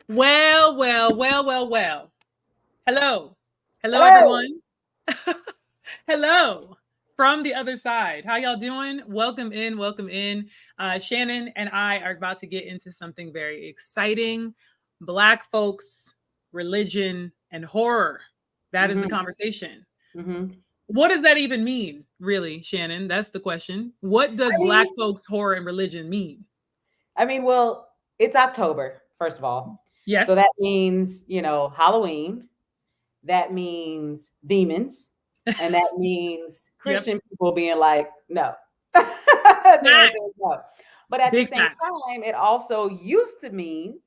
Well. Hello. Hello, Hello. everyone. Hello from the other side. How y'all doing? Welcome in. Welcome in. Shannon and I are about to get into something very exciting. Black folks, religion, and horror. That is the hmm conversation. hmm What does that even mean, really, Shannon? That's the question. What does I Black mean, folks, horror, and religion mean? well, it's October, first of all. So Yes. that means, Halloween. That means demons. And that means Yep. Christian people being like, no. The answer Facts. is no. But at the Big same facts. time, it also used to mean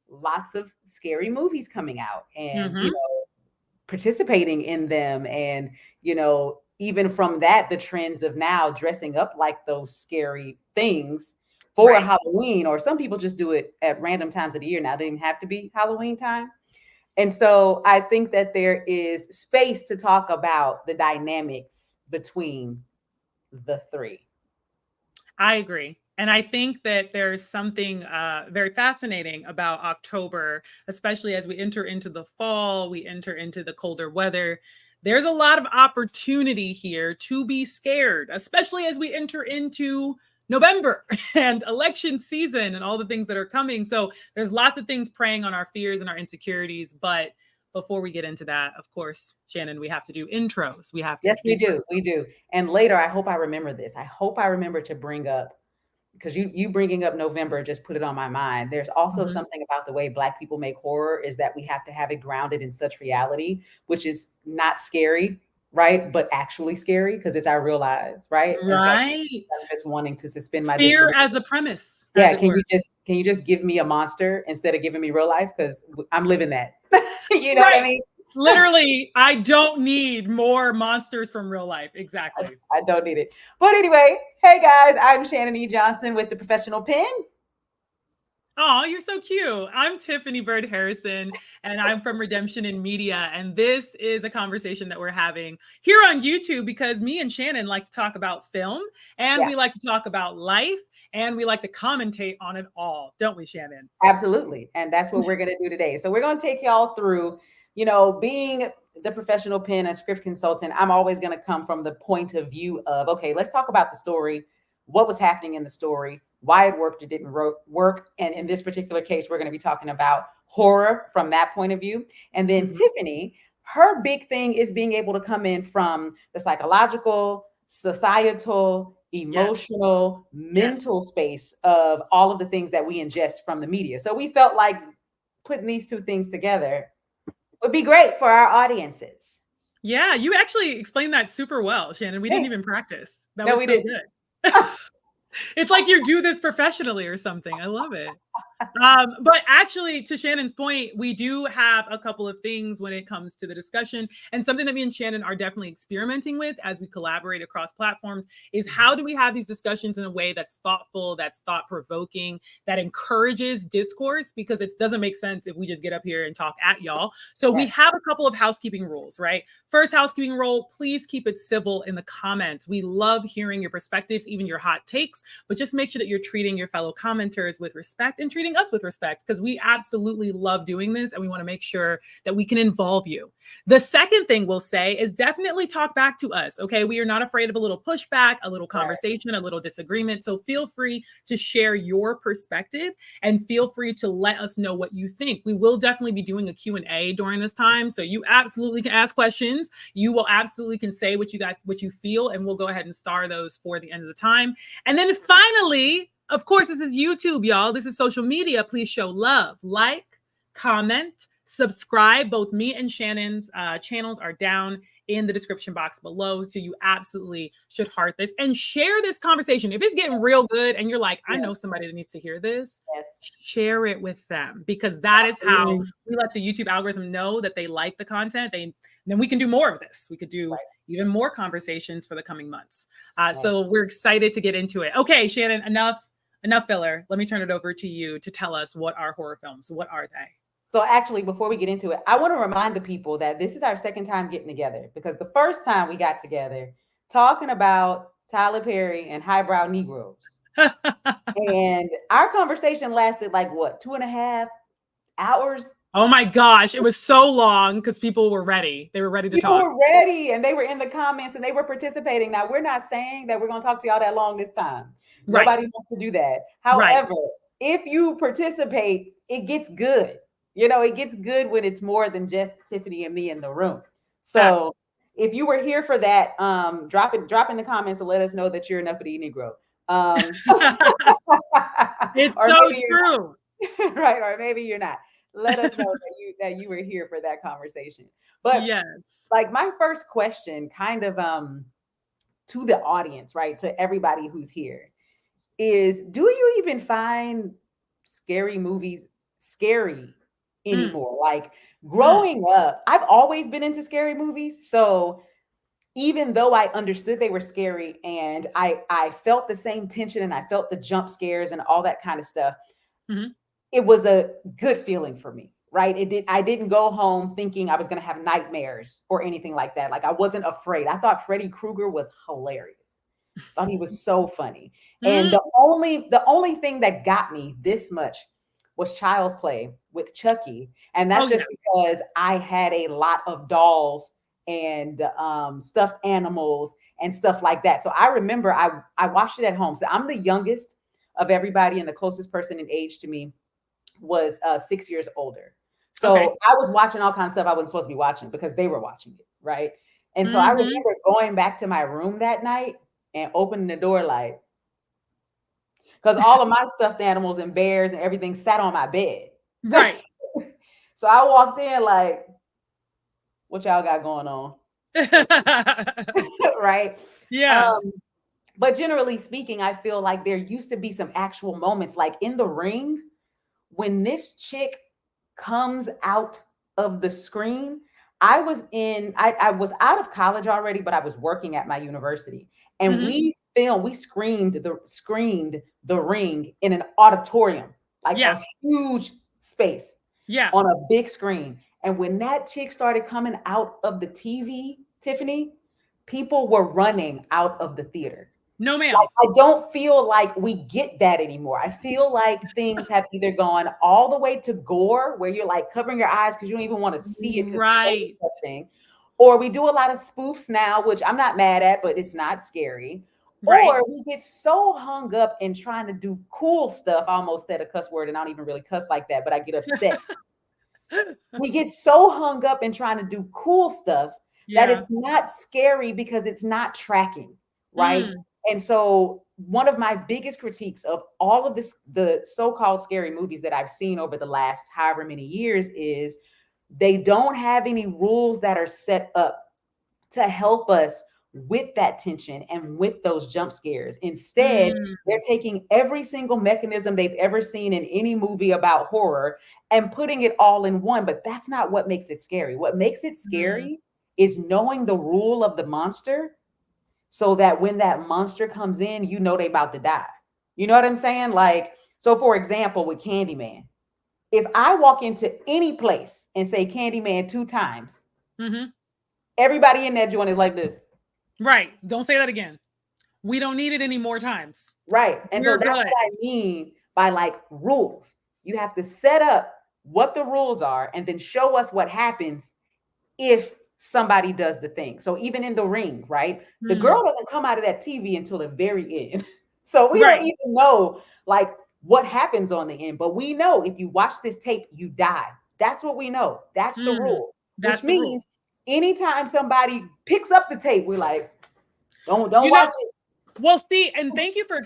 lots of scary movies coming out and, Mm-hmm. participating in them. And, even from that, the trends of now dressing up like those scary things for Right. Halloween, or some people just do it at random times of the year. Now, it doesn't even have to be Halloween time. And so I think that there is space to talk about the dynamics between the three. I agree. And I think that there's something very fascinating about October, especially as we enter into the fall, we enter into the colder weather. There's a lot of opportunity here to be scared, especially as we enter into November and election season and all the things that are coming. So there's lots of things preying on our fears and our insecurities. But before we get into that, of course, Shannon, we have to do intros. We have to Yes, introduce we do. ourselves. We do. And later, I hope I remember this. I hope I remember to bring up, because you bringing up November just put it on my mind. There's also Mhm. something about the way Black people make horror, is that we have to have it grounded in such reality, which is not scary, right? But actually scary because it's our real lives, right? And so Right. I'm just wanting to suspend my Fear disbelief. as a premise, as Yeah, it were. can you just give me a monster instead of giving me real life? Because I'm living that. You know what I Right. mean? Literally, I don't need more monsters from real life. Exactly. I don't need it. But anyway, hey guys, I'm Shannan E. Johnson with the Professional Pen. Oh, you're so cute. I'm Tiffany Byrd Harrison, and I'm from Redemption in Media. And this is a conversation that we're having here on YouTube because me and Shannon like to talk about film, and Yeah, we like to talk about life, and we like to commentate on it all, don't we, Shannon? absolutely. And that's what we're going to do today. So we're going to take y'all through, being the professional pen and script consultant. I'm always going to come from the point of view of, okay, let's talk about the story, what was happening in the story, why it worked or didn't work. And in this particular case, we're going to be talking about horror from that point of view. And then Mhm. Tiffany, her big thing is being able to come in from the psychological, societal, Yes. emotional, Yes. mental space of all of the things that we ingest from the media. So we felt like putting these two things together would be great for our audiences. Yeah, you actually explained that super well, Shannon. We didn't Hey, even practice. That no, was we so didn't. good. It's like you do this professionally or something. I love it. But actually, to Shannon's point, we do have a couple of things when it comes to the discussion. And something that me and Shannon are definitely experimenting with as we collaborate across platforms is how do we have these discussions in a way that's thoughtful, that's thought provoking, that encourages discourse? Because it doesn't make sense if we just get up here and talk at y'all. So we Right. have a couple of housekeeping rules, right? First housekeeping rule, please keep it civil in the comments. We love hearing your perspectives, even your hot takes, but just make sure that you're treating your fellow commenters with respect and treating us with respect because we absolutely love doing this and we want to make sure that we can involve you. The second thing we'll say is definitely talk back to us. Okay. We are not afraid of a little pushback, a little Right. conversation, a little disagreement. So feel free to share your perspective and feel free to let us know what you think. We will definitely be doing a Q&A during this time. So you absolutely can ask questions. You will absolutely can say what you feel, and we'll go ahead and star those for the end of the time. And then finally, of course, this is YouTube, y'all. This is social media. Please show love, like, comment, subscribe. Both me and Shannon's channels are down in the description box below. So you absolutely should heart this and share this conversation. If it's getting real good and you're like, I know Yes. somebody that needs to hear this, Yes. share it with them because that is how Absolutely. we let the YouTube algorithm know that they like the content. Then we can do more of this. We could do Right. even more conversations for the coming months. Right. So we're excited to get into it. Okay, Shannon, enough filler. Let me turn it over to you to tell us what are horror films. What are they? So actually, before we get into it, I want to remind the people that this is our second time getting together, because the first time we got together talking about Tyler Perry and highbrow Negroes. And our conversation lasted like what, 2.5 hours. Oh my gosh, it was so long because people were ready. They were ready to People talk. were ready and they were in the comments and they were participating. Now, we're not saying that we're going to talk to y'all that long this time. Right. Nobody wants to do that. Right. However, if you participate, it gets good. You know, it gets good when it's more than just Tiffany and me in the room. So if you were here for that, drop in the comments and let us know that you're an uppity Negro. It's so true. Right, or maybe you're not. Let us know that you were here for that conversation. But yes, like my first question, kind of to the audience, right, to everybody who's here, is: do you even find scary movies scary anymore? Like growing up, I've always been into scary movies, so even though I understood they were scary and I felt the same tension and I felt the jump scares and all that kind of stuff, it was a good feeling for me, right? I didn't go home thinking I was going to have nightmares or anything like that. Like I wasn't afraid. I thought Freddy Krueger was hilarious. Thought he was so funny. And the only thing that got me this much was Child's Play with Chucky. And that's just because I had a lot of dolls and stuffed animals and stuff like that. So I remember I watched it at home. So I'm the youngest of everybody, and the closest person in age to me was 6 years older. So I was watching all kinds of stuff I wasn't supposed to be watching because they were watching it, right? And so I remember going back to my room that night and opening the door like, because all of my stuffed animals and bears and everything sat on my bed. Right. So I walked in like, what y'all got going on? Right? Yeah. But generally speaking, I feel like there used to be some actual moments, like in The Ring, when this chick comes out of the screen. I was out of college already, but I was working at my university. And we screened the Ring in an auditorium, like a huge space on a big screen. And when that chick started coming out of the TV, Tiffany, people were running out of the theater. No, ma'am. Like, I don't feel like we get that anymore. I feel like things have either gone all the way to gore, where you're like covering your eyes because you don't even want to see it, right? It's disgusting. Or we do a lot of spoofs now, which I'm not mad at, but it's not scary. Right. Or we get so hung up in trying to do cool stuff. I almost said a cuss word, and I don't even really cuss like that, but I get upset. We get so hung up in trying to do cool stuff that it's not scary because it's not tracking, right? And so one of my biggest critiques of all of this, the so-called scary movies that I've seen over the last however many years, is they don't have any rules that are set up to help us with that tension and with those jump scares. Instead, they're taking every single mechanism they've ever seen in any movie about horror and putting it all in one. But that's not what makes it scary. What makes it scary is knowing the rule of the monster, so that when that monster comes in, you know they about to die. You know what I'm saying? Like, so for example, with Candyman, if I walk into any place and say Candyman 2 times, everybody in that joint is like this. Right. Don't say that again. We don't need it any more times. Right. And so that's what I mean by like rules. You have to set up what the rules are and then show us what happens if somebody does the thing. So even in The Ring, right? The girl doesn't come out of that TV until the very end. So we don't even know like what happens on the end, but we know if you watch this tape, you die. That's what we know. That's the rule. Which means anytime somebody picks up the tape, we're like, don't watch it. Well, Steve, and thank you for,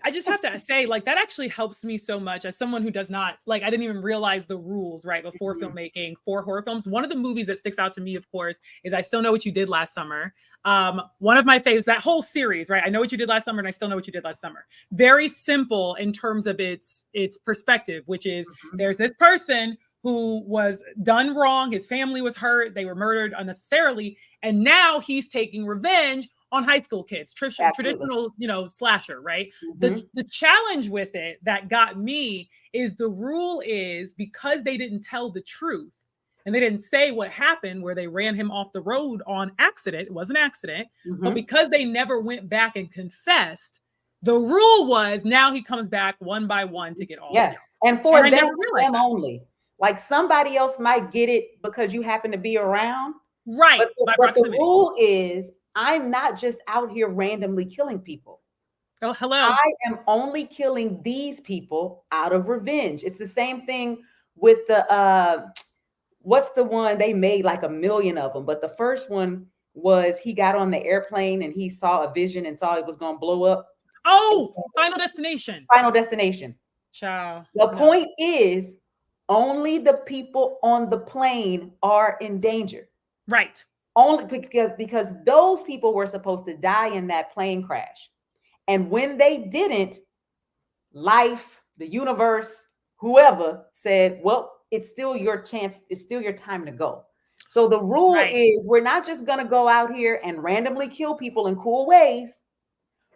I just have to say, like, that actually helps me so much as someone who does not, like, I didn't even realize the rules, right, before filmmaking for horror films. One of the movies that sticks out to me, of course, is I Still Know What You Did Last Summer. One of my favorites, that whole series, right? I Know What You Did Last Summer and I Still Know What You Did Last Summer. Very simple in terms of its perspective, which is there's this person who was done wrong. His family was hurt. They were murdered unnecessarily. And now he's taking revenge on high school kids, traditional, slasher, right? The challenge with it that got me is the rule is because they didn't tell the truth and they didn't say what happened where they ran him off the road on accident. It was an accident, but because they never went back and confessed, the rule was now he comes back one by one to get all. Yeah, and for them only. Like somebody else might get it because you happen to be around. Right. But the rule is I'm not just out here randomly killing people. Oh, hello. I am only killing these people out of revenge. It's the same thing with the what's the one they made like 1 million of them, but the first one was he got on the airplane and he saw a vision and saw it was going to blow up. Oh, Final Destination. Final Destination. Ciao. The point is only the people on the plane are in danger. Right. Only because those people were supposed to die in that plane crash. And when they didn't, life, the universe, whoever said, well, it's still your chance. It's still your time to go. So the rule is we're not just going to go out here and randomly kill people in cool ways.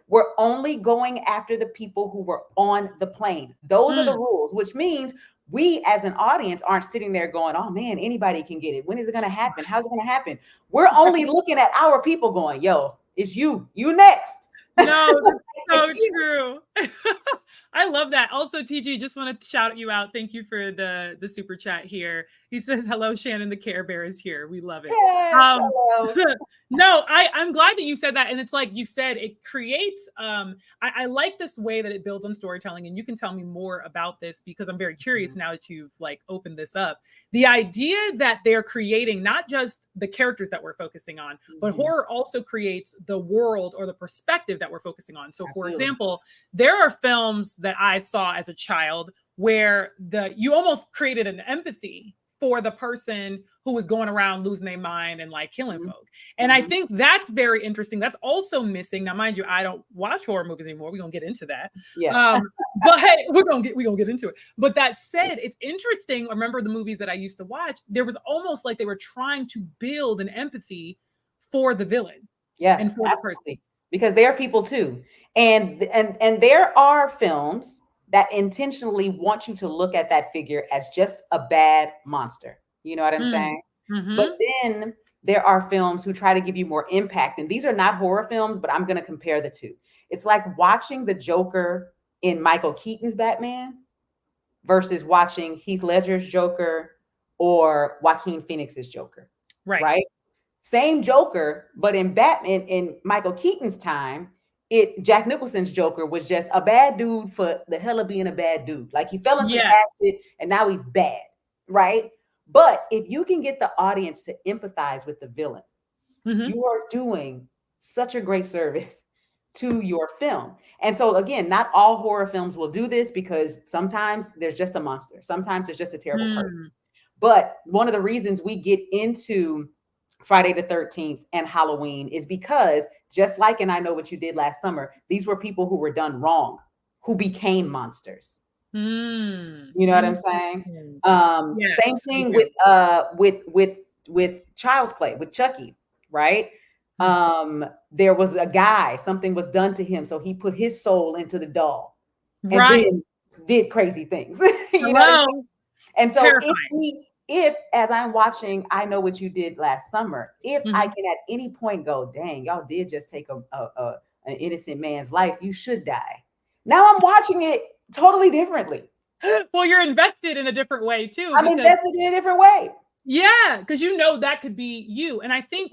We're only going after the people who were on the plane. Those are the rules, which means we as an audience aren't sitting there going, oh man, anybody can get it. When is it going to happen? How's it going to happen? We're only looking at our people going, yo, it's you next. No, that's so true. I love that. Also, TG, just want to shout you out. Thank you for the super chat here. He says, hello, Shannon, the Care Bear is here. We love it. Yes, no, I'm glad that you said that. And it's like you said, it creates, I like this way that it builds on storytelling. And you can tell me more about this because I'm very curious now that you've like opened this up. The idea that they're creating not just the characters that we're focusing on, but horror also creates the world or the perspective that we're focusing on. So for example, there are films that I saw as a child where you almost created an empathy for the person who was going around losing their mind and like killing folk. And I think that's very interesting. That's also missing. Now, mind you, I don't watch horror movies anymore. We're going to get into that. Yeah. But we're going to get into it. But that said, it's interesting. I remember the movies that I used to watch. There was almost like they were trying to build an empathy for the villain. Yeah. And for the person. Because they are people too. And there are films that intentionally want you to look at that figure as just a bad monster. You know what I'm saying? But then there are films who try to give you more impact. And these are not horror films, but I'm going to compare the two. It's like watching the Joker in Michael Keaton's Batman versus watching Heath Ledger's Joker or Joaquin Phoenix's Joker. Right? Same Joker, but in Batman, in Michael Keaton's time, Jack Nicholson's Joker was just a bad dude for the hell of being a bad dude. Like he fell into acid and now he's bad, right? But if you can get the audience to empathize with the villain, you are doing such a great service to your film. And so again, not all horror films will do this because sometimes there's just a monster. Sometimes there's just a terrible person. But one of the reasons we get into Friday the 13th and Halloween is because just like in I Know What You Did Last Summer, these were people who were done wrong, who became monsters. You know what I'm saying? Same thing with Child's Play, with Chucky, right? There was a guy, something was done to him, so he put his soul into the doll and then did crazy things. You know? And so if as I'm watching I Know What You Did Last Summer, if I can at any point go, dang, y'all did just take an innocent man's life, you should die. Now I'm watching it totally differently. Well, you're invested in a different way too. I'm invested in a different way. Yeah, because you know that could be you. And I think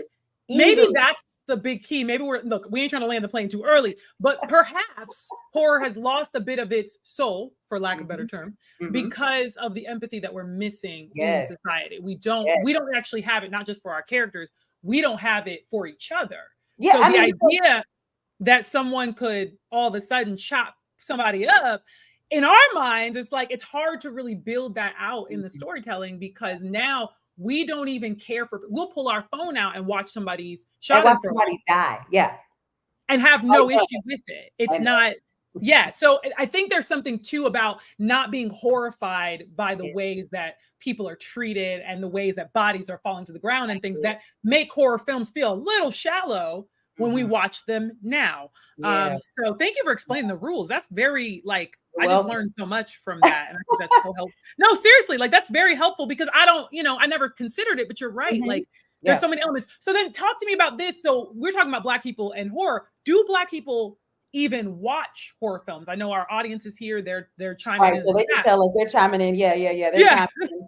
maybe that's the big key. Maybe we ain't trying to land the plane too early, but perhaps horror has lost a bit of its soul, for lack of a better term, because of the empathy that we're missing in society. We don't actually have it, not just for our characters, we don't have it for each other. So the idea that someone could all of a sudden chop somebody up, in our minds, it's like it's hard to really build that out in the storytelling because now we don't even care we'll pull our phone out and watch somebody's shot and somebody die. Yeah. And have no issue with it. It's not. Yeah. So I think there's something too about not being horrified by the ways that people are treated and the ways that bodies are falling to the ground and things that make horror films feel a little shallow when we watch them now. So thank you for explaining the rules. That's very I just learned so much from that. And I think that's so helpful. No, seriously, that's very helpful because I never considered it, but you're right. There's so many elements. So then talk to me about this. So we're talking about Black people and horror. Do Black people even watch horror films? I know our audience is here. They're chiming in. So they can tell us. They're chiming in. Yeah. They're chiming in.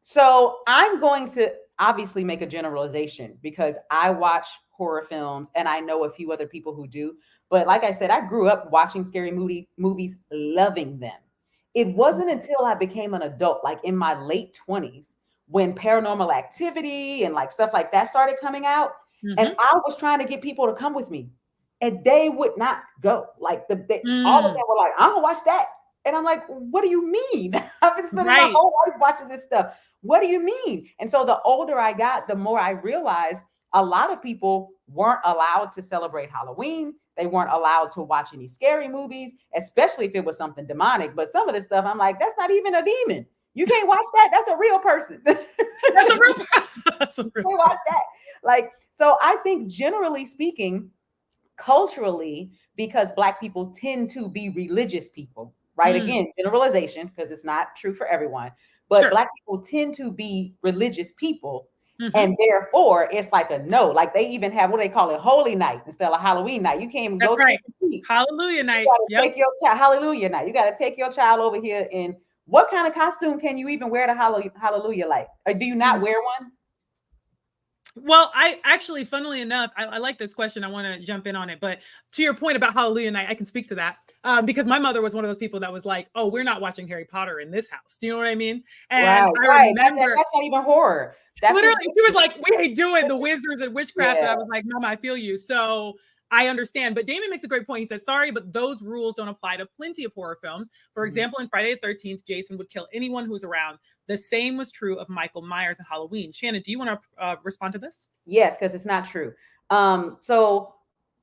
So I'm going to obviously make a generalization because I watch horror films and I know a few other people who do. But like I said, I grew up watching scary movies, loving them. It wasn't until I became an adult, like in my late 20s, when Paranormal Activity and like stuff like that started coming out. And Mm-hmm. I was trying to get people to come with me, and they would not go. Like all of Mm, them were like, "I don't watch that," and I'm like, "What do you mean? I've been spending my right. whole life watching this stuff. What do you mean?" And so the older I got, the more I realized a lot of people weren't allowed to celebrate Halloween. They weren't allowed to watch any scary movies, especially if it was something demonic. But some of this stuff, I'm like, that's not even a demon. You can't watch that. That's a real person. That's a real that's a real Can't watch that. Like, so I think generally speaking, culturally, because Black people tend to be religious people, right? Mm, Again, generalization, because it's not true for everyone, but sure. Black people tend to be religious people. Mm-hmm. And therefore, it's like a no. Like they even have what they call it, Holy Night instead of Halloween night. You can't even That's go trick right. or treat. Hallelujah You night. got to Yep. take your child, Hallelujah night. You got to take your child over here. And what kind of costume can you even wear to Hallelujah like? Or do you not Mm. wear one? Well, I actually, funnily enough, I like this question. I want to jump in on it. But to your point about Hallelujah Night, I can speak to that because my mother was one of those people that was like, oh, we're not watching Harry Potter in this house. Do you know what I mean? And Right, I right. remember That's not even horror. That's literally, just she was like, we ain't doing the wizards and witchcraft. And yeah. I was like, Mama, I feel you. So I understand. But Damon makes a great point. He says, sorry, but those rules don't apply to plenty of horror films. For Mhm. example, in Friday the 13th, Jason would kill anyone who was around. The same was true of Michael Myers in Halloween. Shannon, do you want to respond to this? Yes, because it's not true. So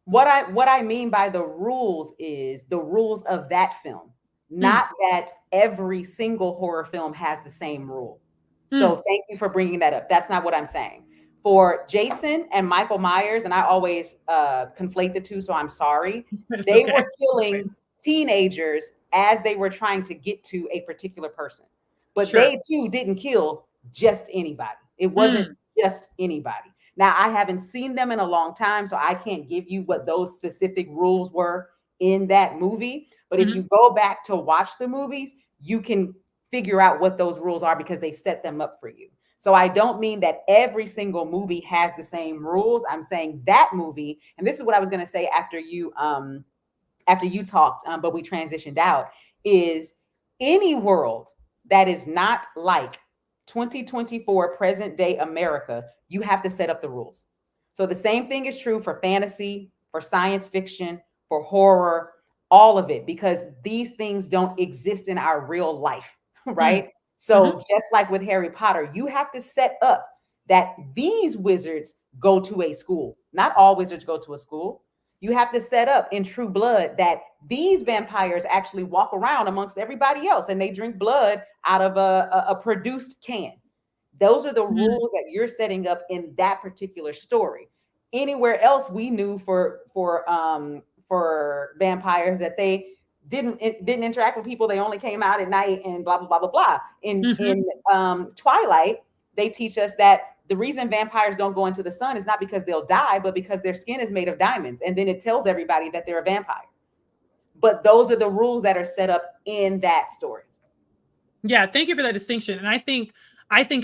what I mean by the rules is the rules of that film, Mm, not that every single horror film has the same rule. So mm. thank you for bringing that up. That's not what I'm saying. For Jason and Michael Myers, and I always conflate the two, so I'm sorry. It's They okay. were killing teenagers as they were trying to get to a particular person, but Sure. they too didn't kill just anybody. It wasn't Mm, just anybody. Now, I haven't seen them in a long time, so I can't give you what those specific rules were in that movie. But if mhm. you go back to watch the movies, you can figure out what those rules are because they set them up for you. So I don't mean that every single movie has the same rules. I'm saying that movie, and this is what I was going to say after you talked, but we transitioned out, is any world that is not like 2024 present day America, you have to set up the rules. So the same thing is true for fantasy, for science fiction, for horror, all of it, because these things don't exist in our real life, Mm, right? mhm. So just like with Harry Potter, you have to set up that these wizards go to a school. Not all wizards go to a school. You have to set up in True Blood that these vampires actually walk around amongst everybody else and they drink blood out of a produced can. Those are the Mm, rules that you're setting up in that particular story. Anywhere else, we knew for vampires that they didn't interact with people. They only came out at night and blah blah blah blah blah. In mhm. Twilight, they teach us that the reason vampires don't go into the sun is not because they'll die, but because their skin is made of diamonds, and then it tells everybody that they're a vampire. But those are the rules that are set up in that story. Yeah, thank you for that distinction. And I think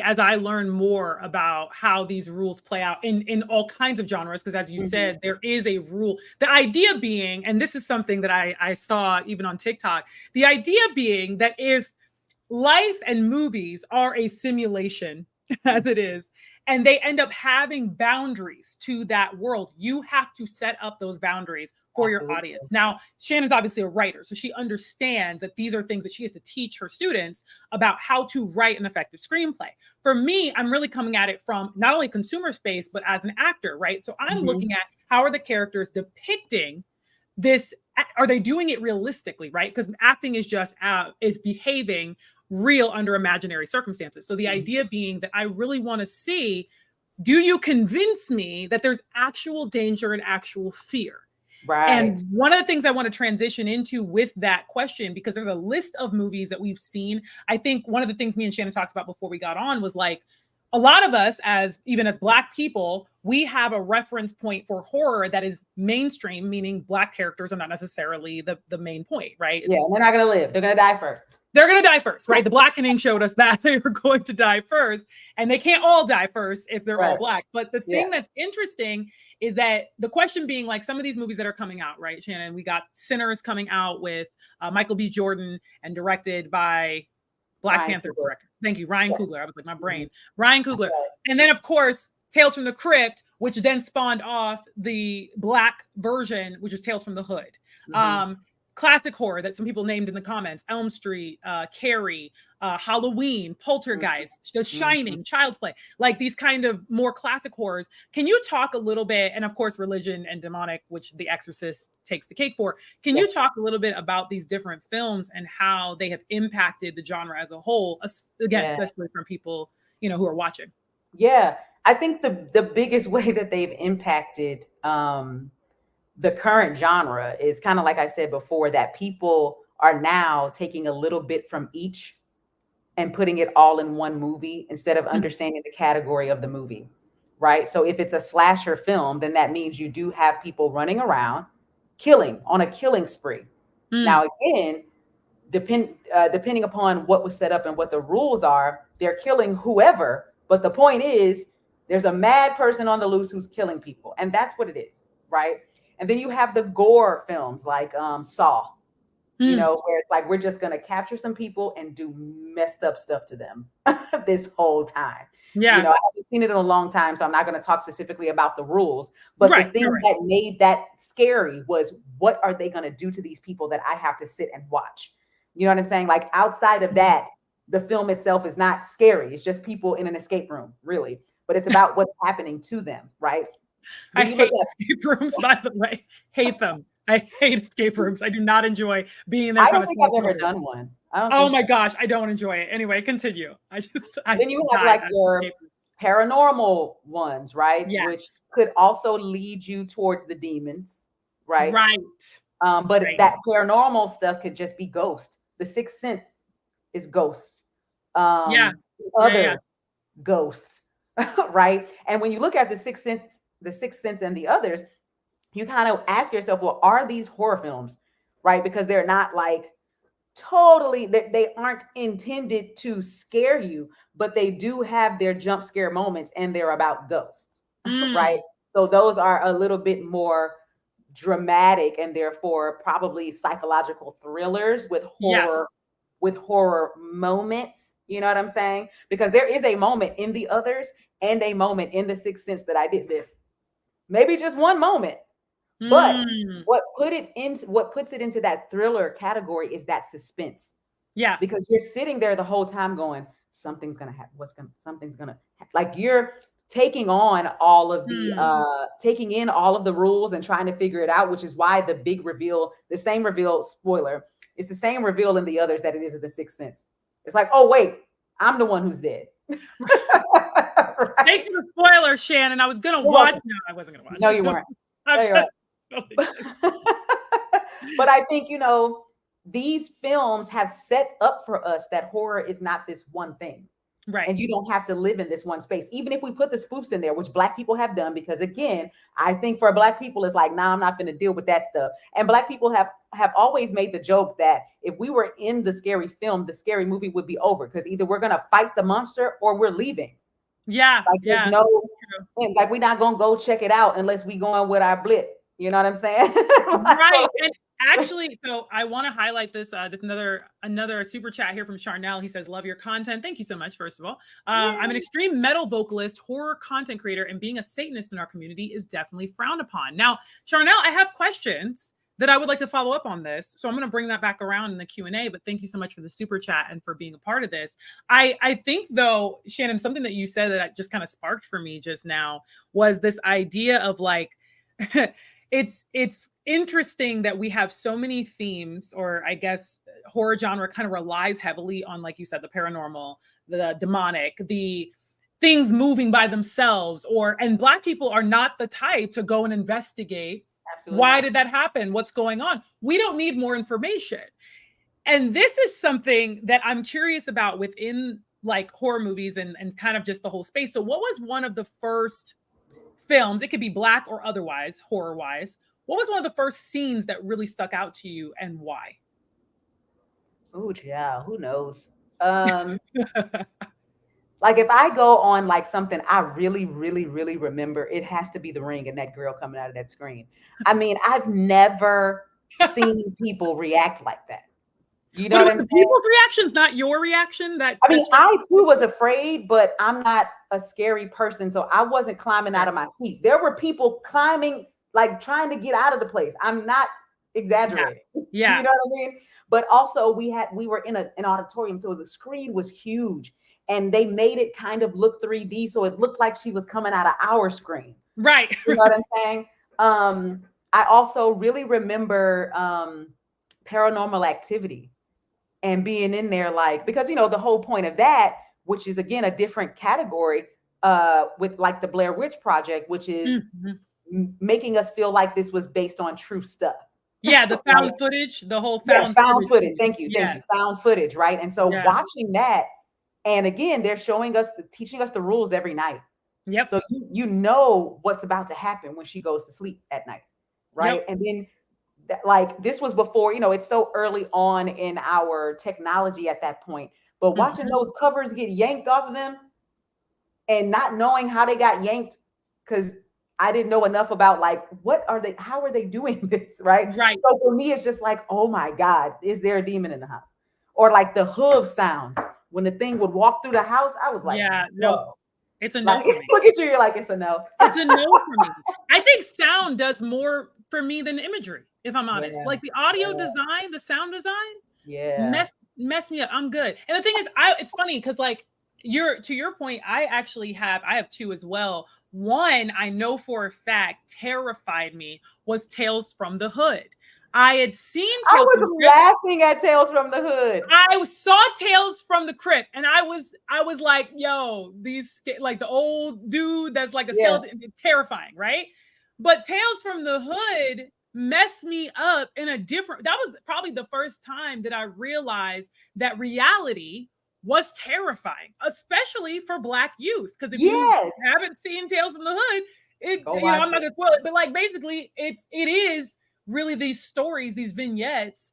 as I learn more about how these rules play out in all kinds of genres, because as you Mhm. said, there is a rule. The idea being, and this is something that I saw even on TikTok, the idea being that if life and movies are a simulation as it is, and they end up having boundaries to that world, you have to set up those boundaries for your Absolutely. audience. Now, Shannon's obviously a writer, so she understands that these are things that she has to teach her students about how to write an effective screenplay. For me, I'm really coming at it from not only consumer space, but as an actor, right? So I'm Mhm. looking at how are the characters depicting this, are they doing it realistically, right? Because acting is just is behaving real under imaginary circumstances. So the Mhm. idea being that I really want to see, do you convince me that there's actual danger and actual fear? Right. And one of the things I want to transition into with that question, because there's a list of movies that we've seen. I think one of the things me and Shannon talked about before we got on was like, a lot of us, as even as Black people, we have a reference point for horror that is mainstream, meaning Black characters are not necessarily the main point, right? Yeah, they're not going to live. They're going to die first. They're going to die first, right? The Blackening showed us that they were going to die first, and they can't all die first if they're all Black. But the thing that's interesting is that the question being, like, some of these movies that are coming out, right, Shannon? We got Sinners coming out with Michael B. Jordan and directed by Black Panther director. Thank you, Ryan Coogler. I was like, my brain. Ryan Coogler. And then, of course, Tales from the Crypt, which then spawned off the Black version, which is Tales from the Hood. Classic horror that some people named in the comments: Elm Street, Carrie, Halloween, Poltergeist, The Shining, Child's Play, like these kind of more classic horrors. Can you talk a little bit, and of course religion and demonic, which The Exorcist takes the cake for, can you talk a little bit about these different films and how they have impacted the genre as a whole, again, especially from people, you know, who are watching? Yeah, I think the biggest way that they've impacted the current genre is kind of like I said before, that people are now taking a little bit from each and putting it all in one movie instead of understanding the category of the movie, right? So if it's a slasher film, then that means you do have people running around killing on a killing spree. Now, again, depending upon what was set up and what the rules are, they're killing whoever. But the point is, there's a mad person on the loose who's killing people. And that's what it is, right? And then you have the gore films like Saw, you know, where it's like, we're just going to capture some people and do messed up stuff to them this whole time. Yeah. You know, I haven't seen it in a long time, so I'm not going to talk specifically about the rules. But the thing that made that scary was, what are they going to do to these people that I have to sit and watch? You know what I'm saying? Like, outside of that, the film itself is not scary. It's just people in an escape room, really. But it's about what's happening to them, right? I hate escape rooms, by the way. Hate them. I hate escape rooms. I do not enjoy being there. I don't think I've ever done one. Oh my gosh, I don't enjoy it. Anyway, continue. Then you have like your paranormal ones, right? Yes. Which could also lead you towards the demons, right? Right. But that paranormal stuff could just be ghost. The Sixth Sense is ghosts. Others, ghosts, right? And when you look at the Sixth Sense and the others, you kind of ask yourself, well, are these horror films, right? Because they're not like totally, they aren't intended to scare you, but they do have their jump scare moments, and they're about ghosts, right? So those are a little bit more dramatic and therefore probably psychological thrillers with horror moments. You know what I'm saying? Because there is a moment in the others and a moment in the Sixth Sense that I did this. Maybe just one moment. But what puts it into that thriller category is that suspense. Yeah. Because you're sitting there the whole time going, something's gonna happen. Something's gonna happen. Like, you're taking on all of the taking in all of the rules and trying to figure it out, which is why the big reveal, the same reveal, spoiler, it's the same reveal in the others that it is in the Sixth Sense. It's like, oh wait, I'm the one who's dead. Right? Thanks for the spoiler, Shannon. I was gonna watch. No, I wasn't gonna watch. No, you weren't. But I think, you know, these films have set up for us that horror is not this one thing. Right. And you don't have to live in this one space. Even if we put the spoofs in there, which Black people have done, because again, I think for Black people, it's like, nah, I'm not going to deal with that stuff. And Black people have always made the joke that if we were in the scary film, the scary movie would be over, because either we're going to fight the monster or we're leaving. Yeah. Like, like, we're not going to go check it out unless we go in with our blip. You know what I'm saying? Right. And actually, so I want to highlight this. Another super chat here from Shannan. He says, love your content. Thank you so much, first of all. I'm an extreme metal vocalist, horror content creator, and being a Satanist in our community is definitely frowned upon. Now, Shannan, I have questions that I would like to follow up on this. So I'm going to bring that back around in the Q&A, but thank you so much for the super chat and for being a part of this. I think, though, Shannan, something that you said that just kind of sparked for me just now was this idea of like, it's interesting that we have so many themes, or I guess horror genre kind of relies heavily on, like you said, the paranormal, the demonic, the things moving by themselves, and Black people are not the type to go and investigate. Absolutely. Why did that happen? What's going on? We don't need more information. And this is something that I'm curious about within like horror movies and kind of just the whole space. So what was one of the first films, it could be Black or otherwise, horror wise, what was one of the first scenes that really stuck out to you and why? Oh, yeah, who knows? Like if I go on like something I really, really, really remember, it has to be The Ring and that girl coming out of that screen. I mean, I've never seen people react like that. You know But it what was I'm the saying? people's reactions, not your reaction. I mean, I too was afraid, but I'm not a scary person. So I wasn't climbing out of my seat. There were people climbing, like trying to get out of the place. I'm not exaggerating. Yeah. You know what I mean? But also we were in an auditorium. So the screen was huge and they made it kind of look 3D. So it looked like she was coming out of our screen. Right. You know what I'm saying? I also really remember Paranormal Activity and being in there like, because you know the whole point of that, which is again a different category with like the Blair Witch Project, which is making us feel like this was based on true stuff. Yeah, the found footage, the whole found footage. Thank you. Found footage, right? And so watching that, and again, they're showing us, teaching us the rules every night. Yep. So you know what's about to happen when she goes to sleep at night, right? Yep. And then like this was before, you know, it's so early on in our technology at that point, but watching those covers get yanked off of them and not knowing how they got yanked, because I didn't know enough about like, how are they doing this, right? Right. So for me, it's just like, oh my God, is there a demon in the house? Or like the hoof sounds when the thing would walk through the house. I was like, no. It's a no like, for me. Look at you, you're like, it's a no. It's a no for me. I think sound does more for me than imagery, if I'm honest. Like the audio design, the sound design, mess me up. I'm good. And the thing is, it's funny because like to your point, I have two as well. One, I know for a fact terrified me was Tales from the Hood. I had seen Tales from the Crypt. Laughing at Tales from the Hood. I saw Tales from the Crypt and I was like, yo, these like the old dude that's like a skeleton, terrifying, right? But Tales from the Hood messed me up in a different, that was probably the first time that I realized that reality was terrifying, especially for Black youth. Because if you haven't seen Tales from the Hood, I'm not gonna spoil it, but like basically it is really these stories, these vignettes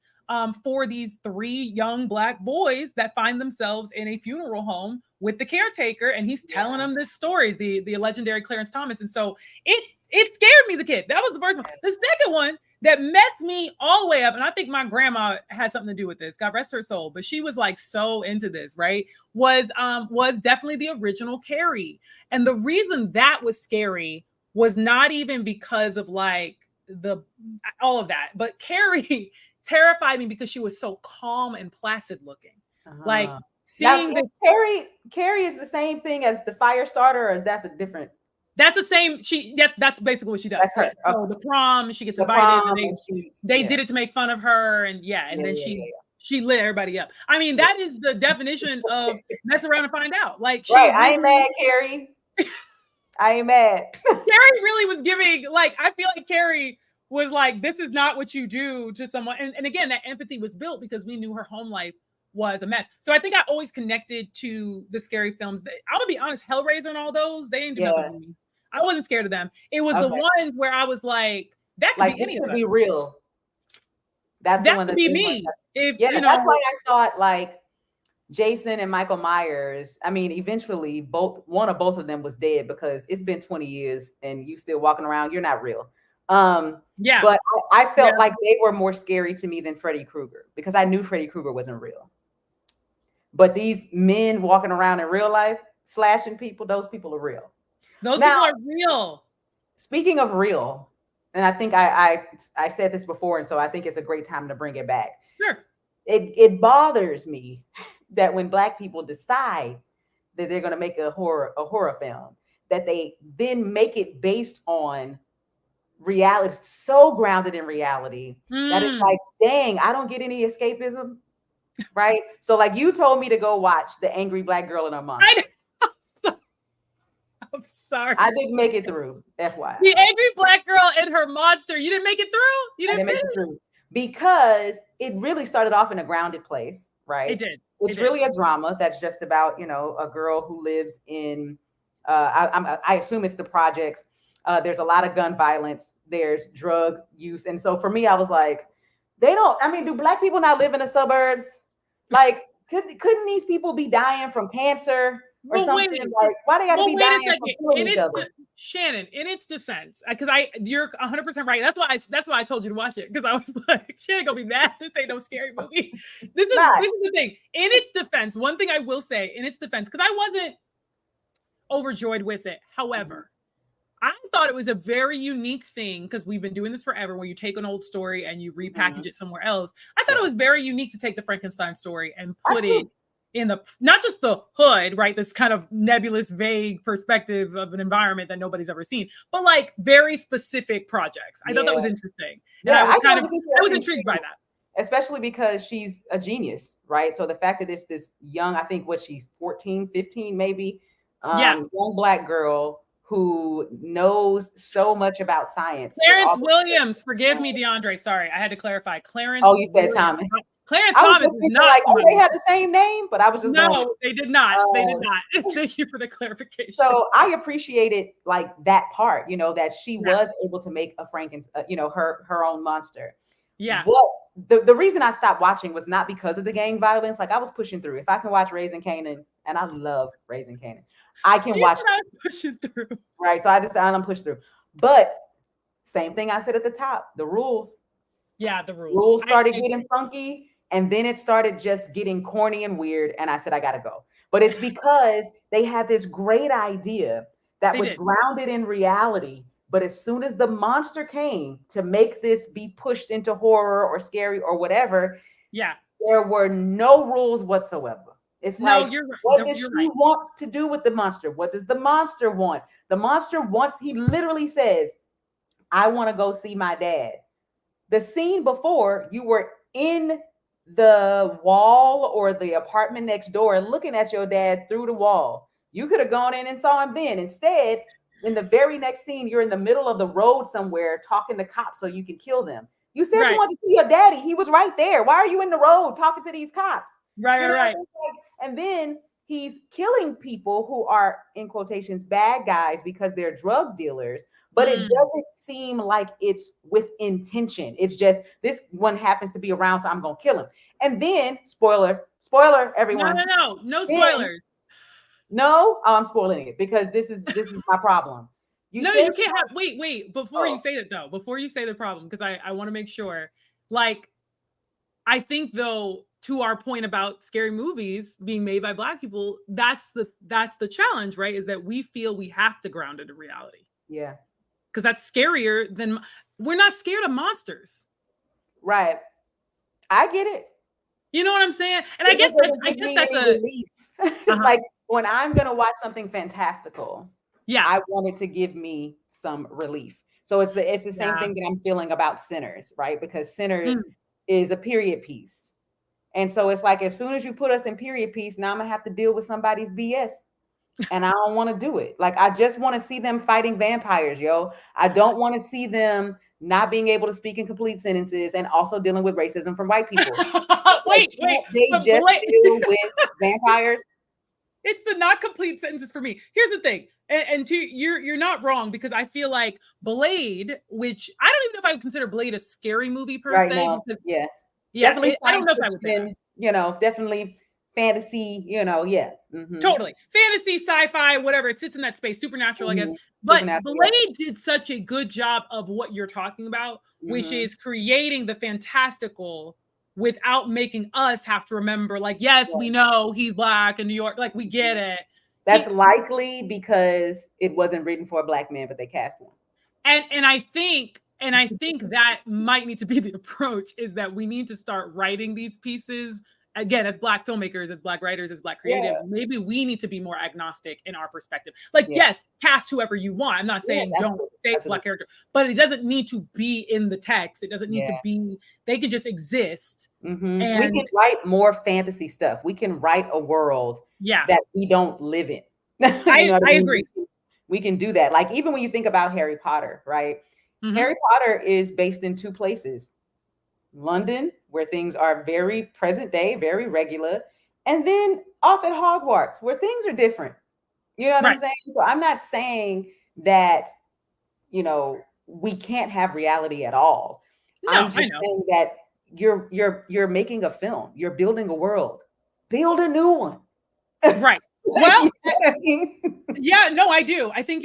for these three young Black boys that find themselves in a funeral home with the caretaker, and he's telling them this stories, the legendary Clarence Thomas. And so it scared me as a kid. That was the first one. The second one that messed me all the way up, and I think my grandma had something to do with this, God rest her soul, but she was like so into this, right? Was definitely the original Carrie. And the reason that was scary was not even because of like all of that, but Carrie terrified me because she was so calm and placid looking. Like seeing this Carrie is the same thing as the fire starter, or is that a different? That's the same. That's basically what she does. That's her. So the prom, she gets invited, and they did it to make fun of her, and then she lit everybody up. I mean, that is the definition of mess around and find out. Like, I ain't mad, Carrie. I ain't mad. Carrie really was giving, like, I feel like Carrie was like, this is not what you do to someone. And again, that empathy was built because we knew her home life was a mess. So I think I always connected to the scary films. I'm gonna be honest, Hellraiser and all those, they didn't do nothing to me. I wasn't scared of them. It was the ones where I was like, that could be any of us. Be real. That's that could be me. That's why I thought like Jason and Michael Myers. I mean, eventually one or both of them was dead because it's been 20 years and you still walking around. You're not real. But I felt like they were more scary to me than Freddy Krueger because I knew Freddy Krueger wasn't real. But these men walking around in real life, slashing people, those people are real. Those people are real. Speaking of real, and I think I said this before, and so I think it's a great time to bring it back. Sure. It bothers me that when Black people decide that they're going to make a horror film, that they then make it based on reality, so grounded in reality that it's like, dang, I don't get any escapism, right? So like you told me to go watch The Angry Black Girl and Her Monster. I'm sorry. I didn't make it through. FYI. The Angry Black Girl and Her Monster. You didn't make it through? You didn't make it through. Because it really started off in a grounded place, right? It did. It's really a drama that's just about, you know, a girl who lives in, I assume it's the projects. There's a lot of gun violence. There's drug use. And so for me, I was like, do Black people not live in the suburbs? Like, couldn't these people be dying from cancer or something? Like, why they got to be dying from killing each other? Shannon, in its defense, because you're 100% right. That's why I told you to watch it, because I was like, Shannon gonna be mad. This ain't no scary movie. This is the thing. In its defense, one thing I will say in its defense, because I wasn't overjoyed with it. However, I thought it was a very unique thing, because we've been doing this forever, where you take an old story and you repackage it somewhere else. I thought it was very unique to take the Frankenstein story and put it in not just the hood, right? This kind of nebulous, vague perspective of an environment that nobody's ever seen, but like very specific projects. I thought that was interesting. And I was intrigued by that. Especially because she's a genius, right? So the fact that it's this young, I think she's 14, 15, maybe, young Black girl who knows so much about science. Clarence Williams, forgive me, DeAndre. Sorry, I had to clarify. Clarence. Oh, you said Thomas. Clarence Thomas is not like, they had the same name, but I was just they did not. They did not. Thank you for the clarification. So I appreciated like that part, you know, that she was able to make a Frankenstein, you know, her own monster. Yeah. What the reason I stopped watching was not because of the gang violence. Like, I was pushing through. If I can watch Raising Kanan, and I love Raising Kanan, I can watch pushing through. Right. So I decided I'm push through. But same thing I said at the top, the rules. Yeah, the rules. Rules started getting funky, and then it started just getting corny and weird. And I said, I gotta go. But it's because they had this great idea that was grounded in reality. But as soon as the monster came to make this be pushed into horror or scary or whatever, there were no rules whatsoever. It's what does she want to do with the monster? What does the monster want? The monster wants, he literally says, I want to go see my dad. The scene before, you were in the wall or the apartment next door looking at your dad through the wall. You could have gone in and saw him then. Instead, in the very next scene, you're in the middle of the road somewhere talking to cops so you can kill them. You said you wanted to see your daddy. He was right there. Why are you in the road talking to these cops? Right. And then he's killing people who are, in quotations, bad guys because they're drug dealers. But it doesn't seem like it's with intention. It's just, this one happens to be around, so I'm going to kill him. And then, spoiler, everyone. No spoilers. No, I'm spoiling it because this is my problem. You can't have, wait, before you say it though, before you say the problem, because I want to make sure, like, I think though, to our point about scary movies being made by Black people, that's the challenge, right? Is that we feel we have to ground it in reality. Yeah. Because that's scarier than, we're not scared of monsters. Right. I get it. You know what I'm saying? And I guess that's a relief. It's like, when I'm going to watch something fantastical, I want it to give me some relief. So it's the same thing that I'm feeling about Sinners, right? Because Sinners is a period piece. And so it's like, as soon as you put us in period piece, now I'm going to have to deal with somebody's BS. And I don't want to do it. Like, I just want to see them fighting vampires, yo. I don't want to see them not being able to speak in complete sentences and also dealing with racism from white people. Wait. They just deal with vampires. It's the not complete sentences for me. Here's the thing. And you're not wrong, because I feel like Blade, which I don't even know if I would consider Blade a scary movie per se. Now, because, definitely. I don't know if I would. Definitely fantasy. Totally fantasy, sci-fi, whatever. It sits in that space, supernatural, I guess. But Blade did such a good job of what you're talking about, which is creating the fantastical without making us have to remember, like, yes, we know he's Black in New York, like, we get it. That's likely because it wasn't written for a Black man, but they cast one. And I think that might need to be the approach, is that we need to start writing these pieces again, as Black filmmakers, as Black writers, as Black creatives. Maybe we need to be more agnostic in our perspective. Like, yes, cast whoever you want. I'm not saying don't say Black character, but it doesn't need to be in the text. It doesn't need to be, they could just exist. And we can write more fantasy stuff. We can write a world that we don't live in. I agree. We can do that. Like, even when you think about Harry Potter, right? Harry Potter is based in two places. London, where things are very present day, very regular, and then off at Hogwarts, where things are different. You know what I'm Right. saying? So I'm not saying that, we can't have reality at all. I'm No, I just know. saying that you're making a film, you're building a world, build a new one. Right. You Well, know what I mean? yeah, no, I do. I think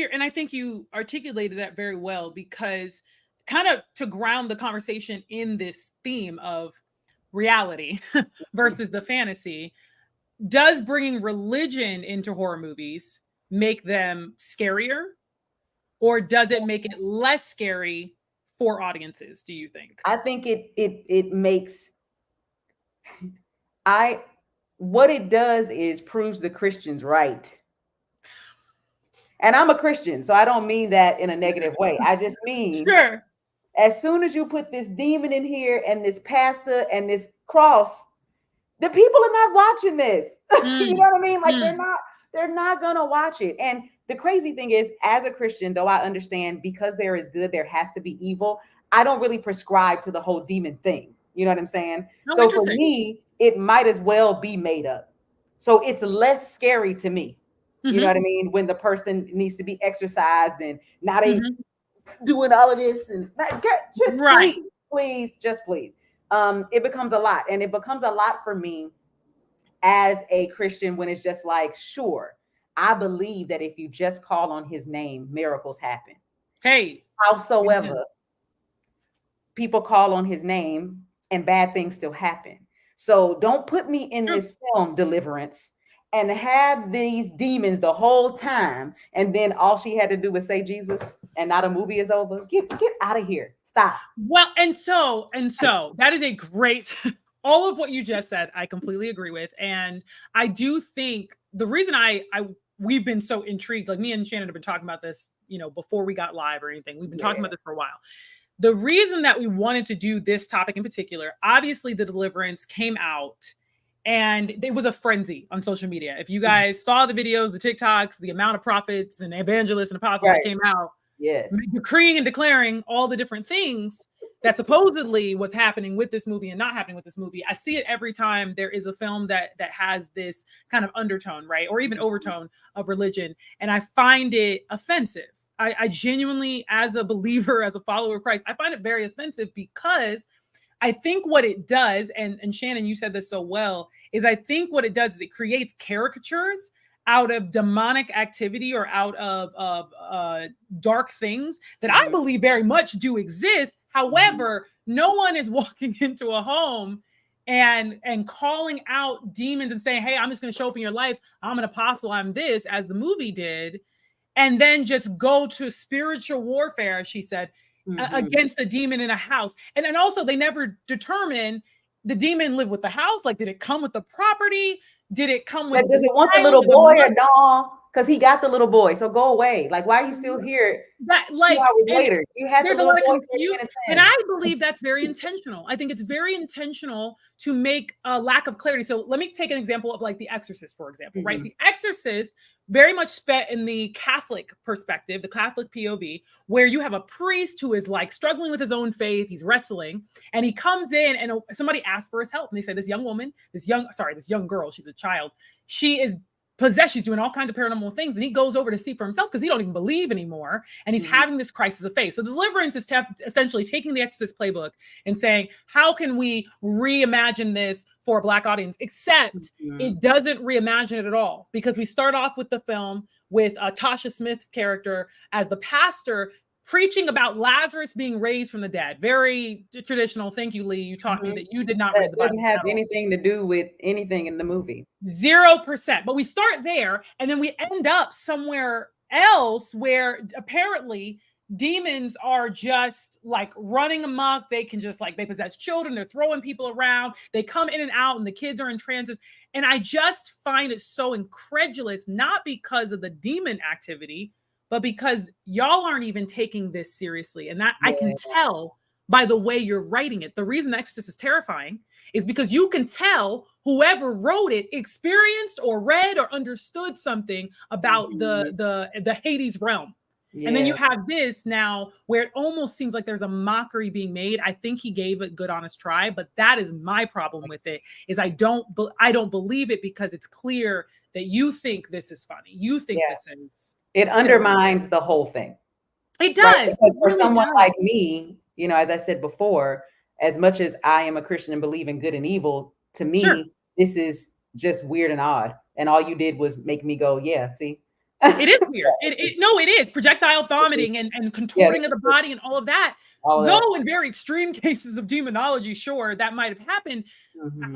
you articulated that very well, because kind of to ground the conversation in this theme of reality versus the fantasy, does bringing religion into horror movies make them scarier, or does it make it less scary for audiences, do you think? I think it makes I what it does is proves the Christians right. And I'm a Christian, so I don't mean that in a negative way. I just mean, Sure. as soon as you put this demon in here and this pastor and this cross, the people are not watching this. You know Mm, what I mean? Like, mm, they're not gonna watch it. And the crazy thing is, as a Christian, though I understand because there is good, there has to be evil. I don't really prescribe to the whole demon thing. You know what I'm saying? oh, So for interesting. me, it might as well be made up. So it's less scary to me. You know Hmm. what I mean? When the person needs to be exercised and now they Hmm. doing all of this and just Right. just please. It becomes a lot, and it becomes a lot for me as a Christian when it's just like, sure, I believe that if you just call on his name, miracles happen. Hey. Amen. Howsoever, people call on his name and bad things still happen. So don't put me in True. this film, Deliverance, and have these demons the whole time. And then all she had to do was say Jesus, and now the movie is over. Get out of here. Stop. Well, and so that is a great all of what you just said, I completely agree with. And I do think the reason I we've been so intrigued, like me and Shannon have been talking about this, before we got live or anything. We've been talking Yeah. about this for a while. The reason that we wanted to do this topic in particular, obviously the Deliverance came out and it was a frenzy on social media. If you guys saw the videos, the TikToks, the amount of prophets and evangelists and apostles that Right. came out Yes. decreeing and declaring all the different things that supposedly was happening with this movie and not happening with this movie. I see it every time there is a film that has this kind of undertone, right? Or even overtone of religion. And I find it offensive. I genuinely, as a believer, as a follower of Christ, I find it very offensive, because I think what it does, and Shannon, you said this so well, is I think what it does is it creates caricatures out of demonic activity or out of dark things that I believe very much do exist. However, no one is walking into a home and calling out demons and saying, "Hey, I'm just going to show up in your life. I'm an apostle. I'm this," as the movie did, and then just go to spiritual warfare, as she said, against a demon in a house. And then also, they never determine the demon lived with the house. Like, did it come with the property? Did it come But with does the it want the child little or the boy or mother? no? Because he got the little boy. So go away. Like, why are you still here That, 2 hours and later? You had the there's a little lot of boy for a confusion, minute and then. I believe that's very intentional. I think it's very intentional to make a lack of clarity. So let me take an example of, like, The Exorcist, for example, right? The Exorcist very much spent in the Catholic perspective, the Catholic POV, where you have a priest who is like struggling with his own faith, he's wrestling, and he comes in and somebody asks for his help, and they say, this young girl, she's a child, she is possessed, she's doing all kinds of paranormal things, and he goes over to see for himself because he don't even believe anymore, and he's having this crisis of faith. So Deliverance is essentially taking the Exorcist playbook and saying, how can we reimagine this for a Black audience? Except it doesn't reimagine it at all, because we start off with the film with Tasha Smith's character as the pastor preaching about Lazarus being raised from the dead. Very traditional. Thank you, Lee. You taught me that you did not That read the didn't Bible have at all. anything to do with anything in the movie. 0%. But we start there, and then we end up somewhere else where apparently demons are just like running amok. They can just, like, they possess children, they're throwing people around, they come in and out, and the kids are in trances. And I just find it so incredulous, not because of the demon activity, but because y'all aren't even taking this seriously. And that I can tell by the way you're writing it. The reason The Exorcist is terrifying is because you can tell whoever wrote it experienced or read or understood something about the Hades realm. And then you have this now where it almost seems like there's a mockery being made. I think he gave a good, honest try, but that is my problem with it, is I don't believe it, because it's clear that you think this is funny. You think this is... It undermines the whole thing. It does. Right? Because for someone like me, you know, as I said before, as much as I am a Christian and believe in good and evil, to me, this is just weird and odd. And all you did was make me go, yeah, see? It is weird. It is. Projectile vomiting and contorting of the body and all of that. Though in very extreme cases of demonology, sure, that might have happened.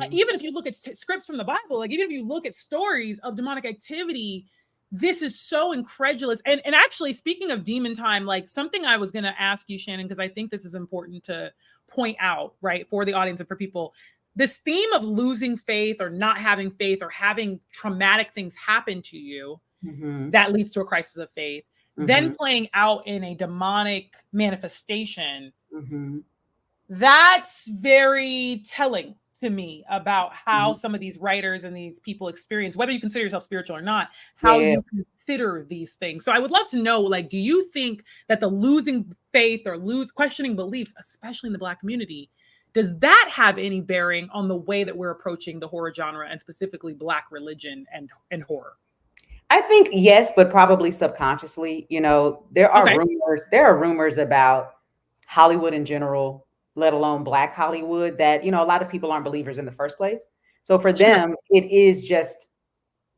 Even if you look at scripts from the Bible, like even if you look at stories of demonic activity, this is so incredulous. And actually, speaking of demon time, like something I was going to ask you, Shannan, because I think this is important to point out, right, for the audience and for people. This theme of losing faith or not having faith or having traumatic things happen to you that leads to a crisis of faith, then playing out in a demonic manifestation, that's very telling to me about how some of these writers and these people experience, whether you consider yourself spiritual or not, how you consider these things. So I would love to know, like, do you think that the losing faith or questioning beliefs, especially in the Black community, does that have any bearing on the way that we're approaching the horror genre and specifically Black religion and horror? I think yes, but probably subconsciously. You know, there are rumors about Hollywood in general, let alone Black Hollywood, that, you know, a lot of people aren't believers in the first place. So for them, it is just,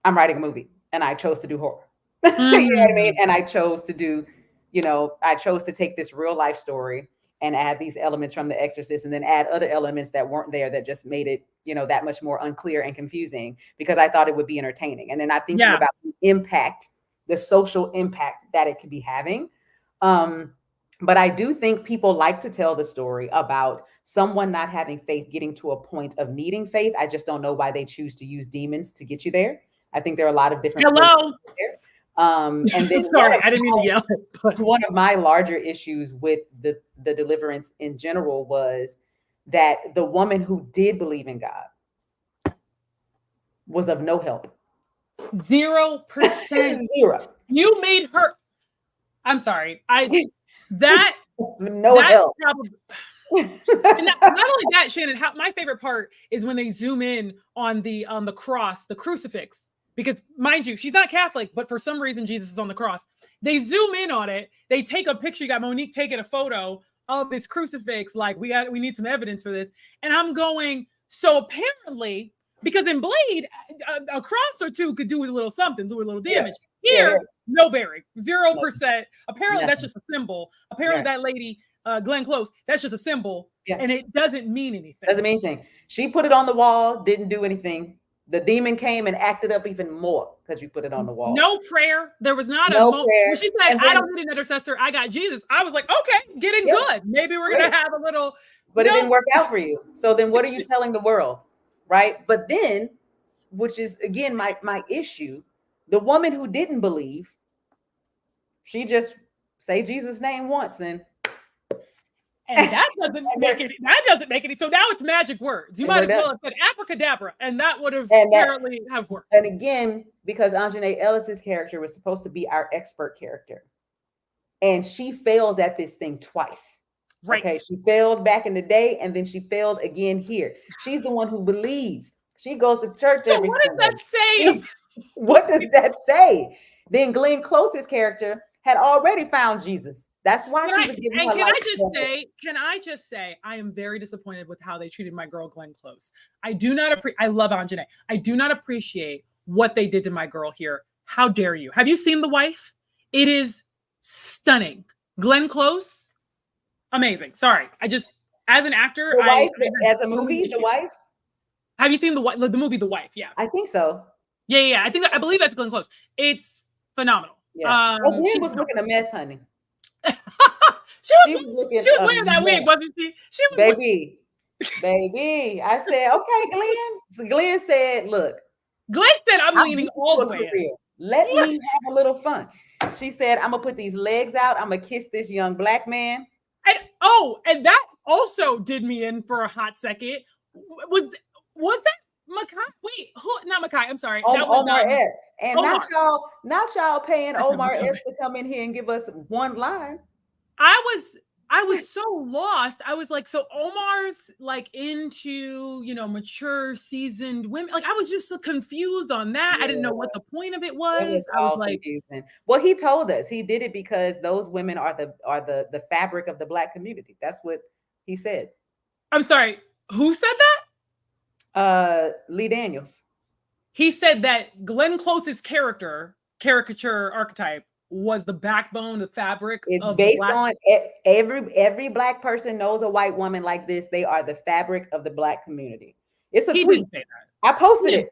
I'm writing a movie and I chose to do horror. You know what I mean? And I chose to do, you know, I chose to take this real life story and add these elements from The Exorcist, and then add other elements that weren't there that just made it, you know, that much more unclear and confusing, because I thought it would be entertaining. And then I think about the impact, the social impact that it could be having. But I do think people like to tell the story about someone not having faith getting to a point of needing faith. I just don't know why they choose to use demons to get you there. I think there are a lot of different. And then sorry, I didn't mean to yell. But one of my larger issues with the Deliverance in general was that the woman who did believe in God was of no help. 0%. Zero. You made her. I'm sorry. No help. And not only that, Shannan, my favorite part is when they zoom in on the cross, the crucifix. Because mind you, she's not Catholic, but for some reason, Jesus is on the cross. They zoom in on it. They take a picture. You got Monique taking a photo of this crucifix. Like, we need some evidence for this. And I'm going, so apparently, because in Blade, a cross or two could do a little something, do a little damage. Here, no bearing, 0%. Apparently, that's just a symbol. Apparently, that lady, Glenn Close, that's just a symbol. And it doesn't mean anything. Doesn't mean anything. She put it on the wall, didn't do anything. The demon came and acted up even more because you put it on the wall. No prayer. There was not a moment. When she said, I don't need an intercessor, I got Jesus. I was like, okay, getting good. Maybe we're going to have a little. But it didn't work out for you. So then what are you telling the world? Right. But then, which is, again, my issue, the woman who didn't believe, she just say Jesus' name once and that doesn't make any. So now it's magic words. You might as well have said abracadabra, and that would have apparently have worked. And again, because Anjanae Ellis's character was supposed to be our expert character, and she failed at this thing twice. Right. Okay. She failed back in the day, and then she failed again here. She's the one who believes. She goes to church every Sunday. What does that say? What does that say? Then Glenn Close's character had already found Jesus. That's why she was giving her life. Can I just say, I am very disappointed with how they treated my girl Glenn Close. I love Anjanae. I do not appreciate what they did to my girl here. How dare you? Have you seen The Wife? It is stunning. Glenn Close, amazing. Sorry, as an actor, as a movie, The Wife. Have you seen the movie The Wife? Yeah, I think so. Yeah. I believe that's Glenn Close. It's phenomenal. Yeah. Glenn was looking a mess, honey. she was wearing that wig, wasn't she? Baby. I said, okay, Glenn. So Glenn said, look. Glenn said, I'm leaning all the way in. Let me have a little fun. She said, I'm gonna put these legs out. I'm gonna kiss this young Black man. And that also did me in for a hot second. Was that Makai. Wait, who? Not Makai. I'm sorry. That was Omar Epps. And Omar. not y'all paying That's not Omar Makai. Epps to come in here and give us one line. I was so lost. I was like, so Omar's like into, mature, seasoned women. Like, I was just so confused on that. I didn't know what the point of it was. It was I was all like, confusing. Well, he told us he did it because those women are the fabric of the Black community. That's what he said. I'm sorry, who said that? Lee Daniels. He said that Glenn Close's caricature archetype was the backbone, the fabric. It's of based Black. on every Black person knows a white woman like this. They are the fabric of the Black community. It's a He tweet. didn't say that. I posted it.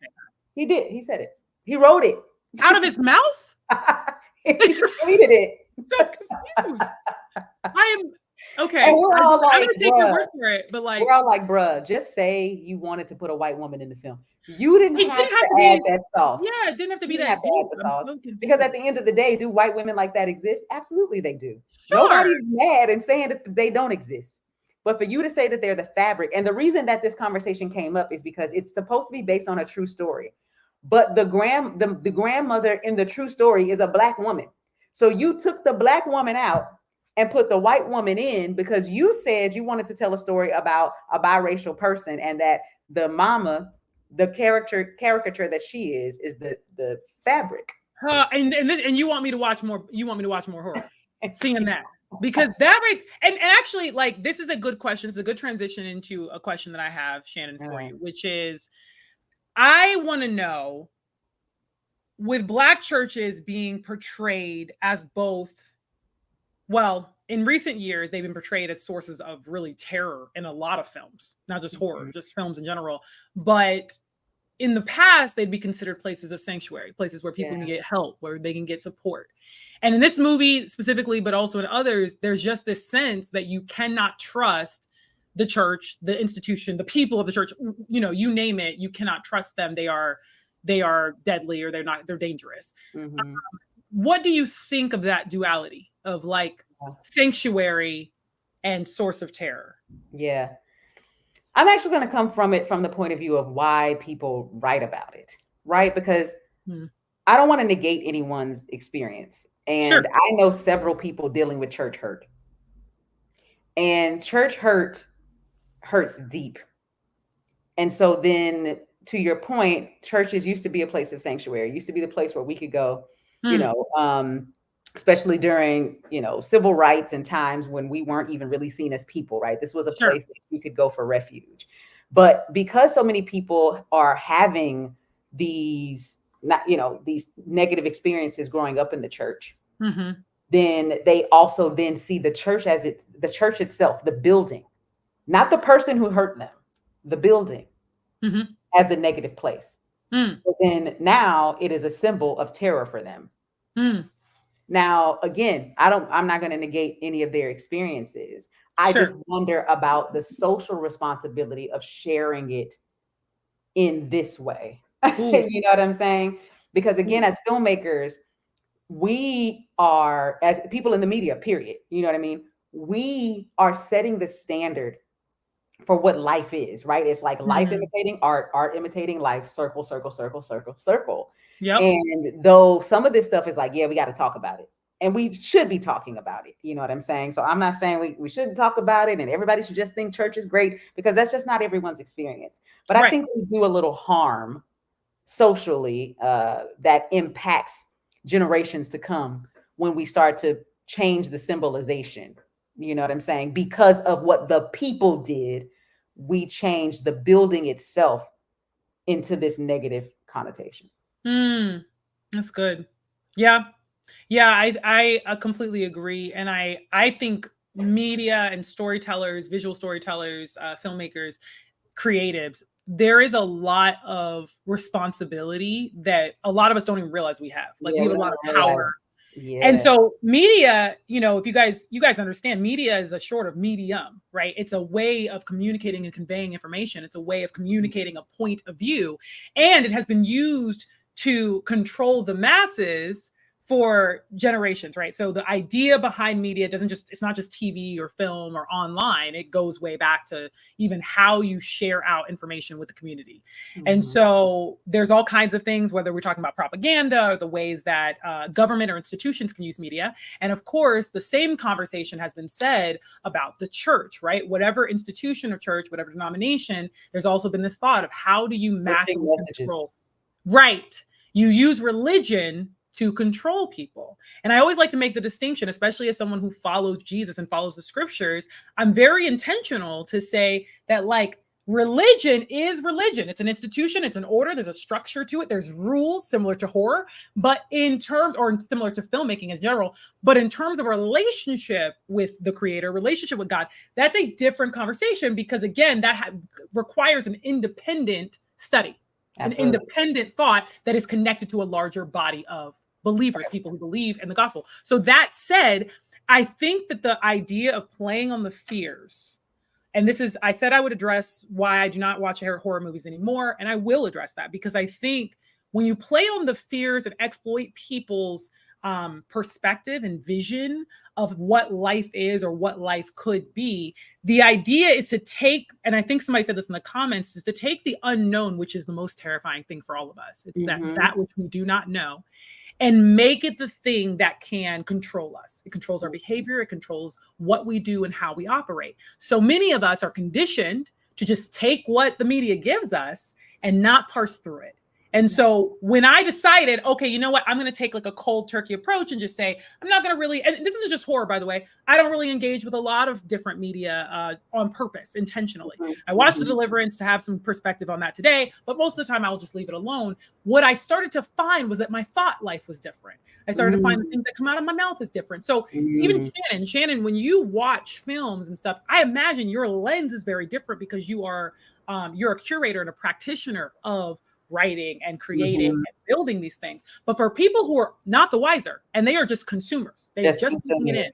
He did. He said it. He wrote it out of his mouth. He tweeted it. So confused. I am okay. And we're all like, I'm gonna take your word for it, but like, we're all like, bruh, just say you wanted to put a white woman in the film. You didn't have to add that sauce. Yeah, it didn't have to be that. Have to add the sauce. Because at the end of the day, do white women like that exist? Absolutely, they do. Sure. Nobody's mad and saying that they don't exist. But for you to say that they're the fabric, and the reason that this conversation came up is because it's supposed to be based on a true story. But the grandmother in the true story is a Black woman. So you took the Black woman out and put the white woman in because you said you wanted to tell a story about a biracial person, and that the mama, the caricature that she is the fabric. And you want me to watch more? You want me to watch more horror? Seeing that, because that right, and actually, like, this is a good question. It's a good transition into a question that I have, Shannan, for you, which is, I want to know, with Black churches being portrayed as both, well, in recent years, they've been portrayed as sources of really terror in a lot of films, not just horror, just films in general. But in the past, they'd be considered places of sanctuary, places where people can get help, where they can get support. And in this movie specifically, but also in others, there's just this sense that you cannot trust the church, the institution, the people of the church, you name it, you cannot trust them. They are deadly, or they're dangerous. Mm-hmm. What do you think of that duality of like sanctuary and source of terror? Yeah. I'm actually going to come from the point of view of why people write about it, right? Because I don't want to negate anyone's experience. And I know several people dealing with church hurt. And church hurt hurts deep. And so then, to your point, churches used to be a place of sanctuary, used to be the place where we could go, especially during, civil rights and times when we weren't even really seen as people, right? This was a place that you could go for refuge. But because so many people are having these negative experiences growing up in the church, then they also then see the church as the church itself, the building, not the person who hurt them, the building as the negative place. So then now it is a symbol of terror for them. Now, again, I'm not going to negate any of their experiences. I just wonder about the social responsibility of sharing it in this way. You know what I'm saying? Because again, as filmmakers, we are, as people in the media, period, you know what I mean? We are setting the standard for what life is, right? It's like life imitating art, art imitating life, circle, circle, circle, circle, circle. Yep. And though some of this stuff is like, yeah, we got to talk about it. And we should be talking about it. You know what I'm saying? So I'm not saying we shouldn't talk about it and everybody should just think church is great, because that's just not everyone's experience. But I think we do a little harm socially that impacts generations to come when we start to change the symbolization. You know what I'm saying? Because of what the people did, we changed the building itself into this negative connotation. That's good. Yeah. I completely agree. And I think media and storytellers, visual storytellers, filmmakers, creatives, there is a lot of responsibility that a lot of us don't even realize we have. Like, we have a lot of power. Yeah. And so media, if you guys understand, media is a short of medium, right? It's a way of communicating and conveying information. It's a way of communicating a point of view. And it has been used to control the masses for generations, right? So the idea behind media it's not just TV or film or online. It goes way back to even how you share out information with the community. And so there's all kinds of things, whether we're talking about propaganda or the ways that government or institutions can use media. And of course, the same conversation has been said about the church, right? Whatever institution or church, whatever denomination, there's also been this thought of how do you massively control? Right. You use religion to control people. And I always like to make the distinction, especially as someone who follows Jesus and follows the scriptures. I'm very intentional to say that, like, religion is religion. It's an institution, it's an order, there's a structure to it, there's rules similar to horror, but in terms, or similar to filmmaking in general, but in terms of a relationship with the creator, relationship with God, that's a different conversation, because again, that requires an independent study. Absolutely. An independent thought that is connected to a larger body of believers, people who believe in the gospel. So that said, I think that the idea of playing on the fears, and this is, I said I would address why I do not watch horror movies anymore, and I will address that, because I think when you play on the fears and exploit people's perspective and vision of what life is or what life could be, the idea is to take, and I think somebody said this in the comments, is to take the unknown, which is the most terrifying thing for all of us. It's that which we do not know, and make it the thing that can control us. It controls our behavior. It controls what we do and how we operate. So many of us are conditioned to just take what the media gives us and not parse through it. And so when I decided, okay, you know what, I'm going to take like a cold turkey approach and just say, I'm not going to really, and this isn't just horror, by the way, I don't really engage with a lot of different media on purpose, intentionally. I watched the Deliverance to have some perspective on that today, but most of the time I'll just leave it alone. What I started to find was that my thought life was different. I started to find the things that come out of my mouth is different. So even Shannan, when you watch films and stuff, I imagine your lens is very different, because you're a curator and a practitioner of writing and creating and building these things. But for people who are not the wiser, and they are just consumers, they're just taking it in.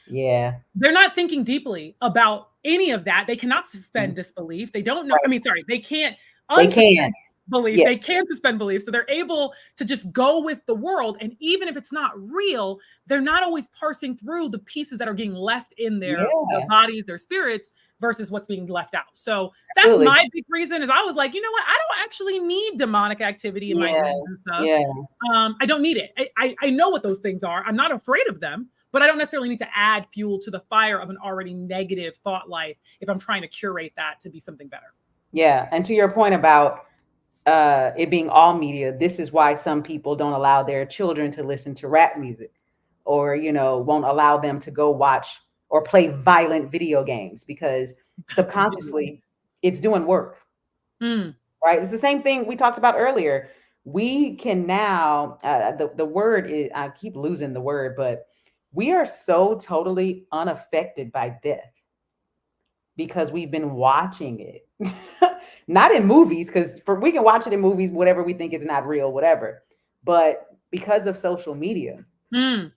Yeah. They're not thinking deeply about any of that. They cannot suspend disbelief. They don't know. Right. I mean, sorry, they can't. They can. Belief. Yes. They can suspend belief. So they're able to just go with the world. And even if it's not real, they're not always parsing through the pieces that are getting left in their bodies, their spirits, versus what's being left out. So that's my big reason, is I was like, you know what? I don't actually need demonic activity in my dreams and stuff. I don't need it. I know what those things are. I'm not afraid of them, but I don't necessarily need to add fuel to the fire of an already negative thought life if I'm trying to curate that to be something better. Yeah. And to your point about it being all media, this is why some people don't allow their children to listen to rap music, or, you know, won't allow them to go watch or play violent video games, because subconsciously it's doing work. Right. It's the same thing we talked about earlier. We can now, the word is, I keep losing the word, but we are so totally unaffected by death because we've been watching it. Not in movies, because we can watch it in movies, whatever we think is not real, whatever. But because of social media, like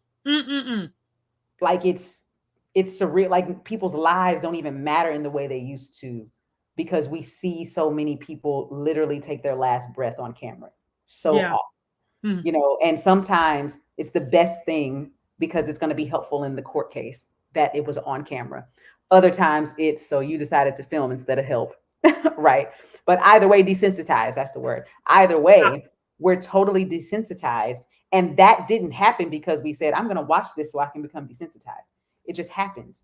it's surreal. Like people's lives don't even matter in the way they used to, because we see so many people literally take their last breath on camera so often, you know, and sometimes it's the best thing because it's going to be helpful in the court case that it was on camera. Other times it's so you decided to film instead of help. Right. But either way, desensitized, that's the word. Either way, we're totally desensitized. And that didn't happen because we said, I'm going to watch this so I can become desensitized. It just happens.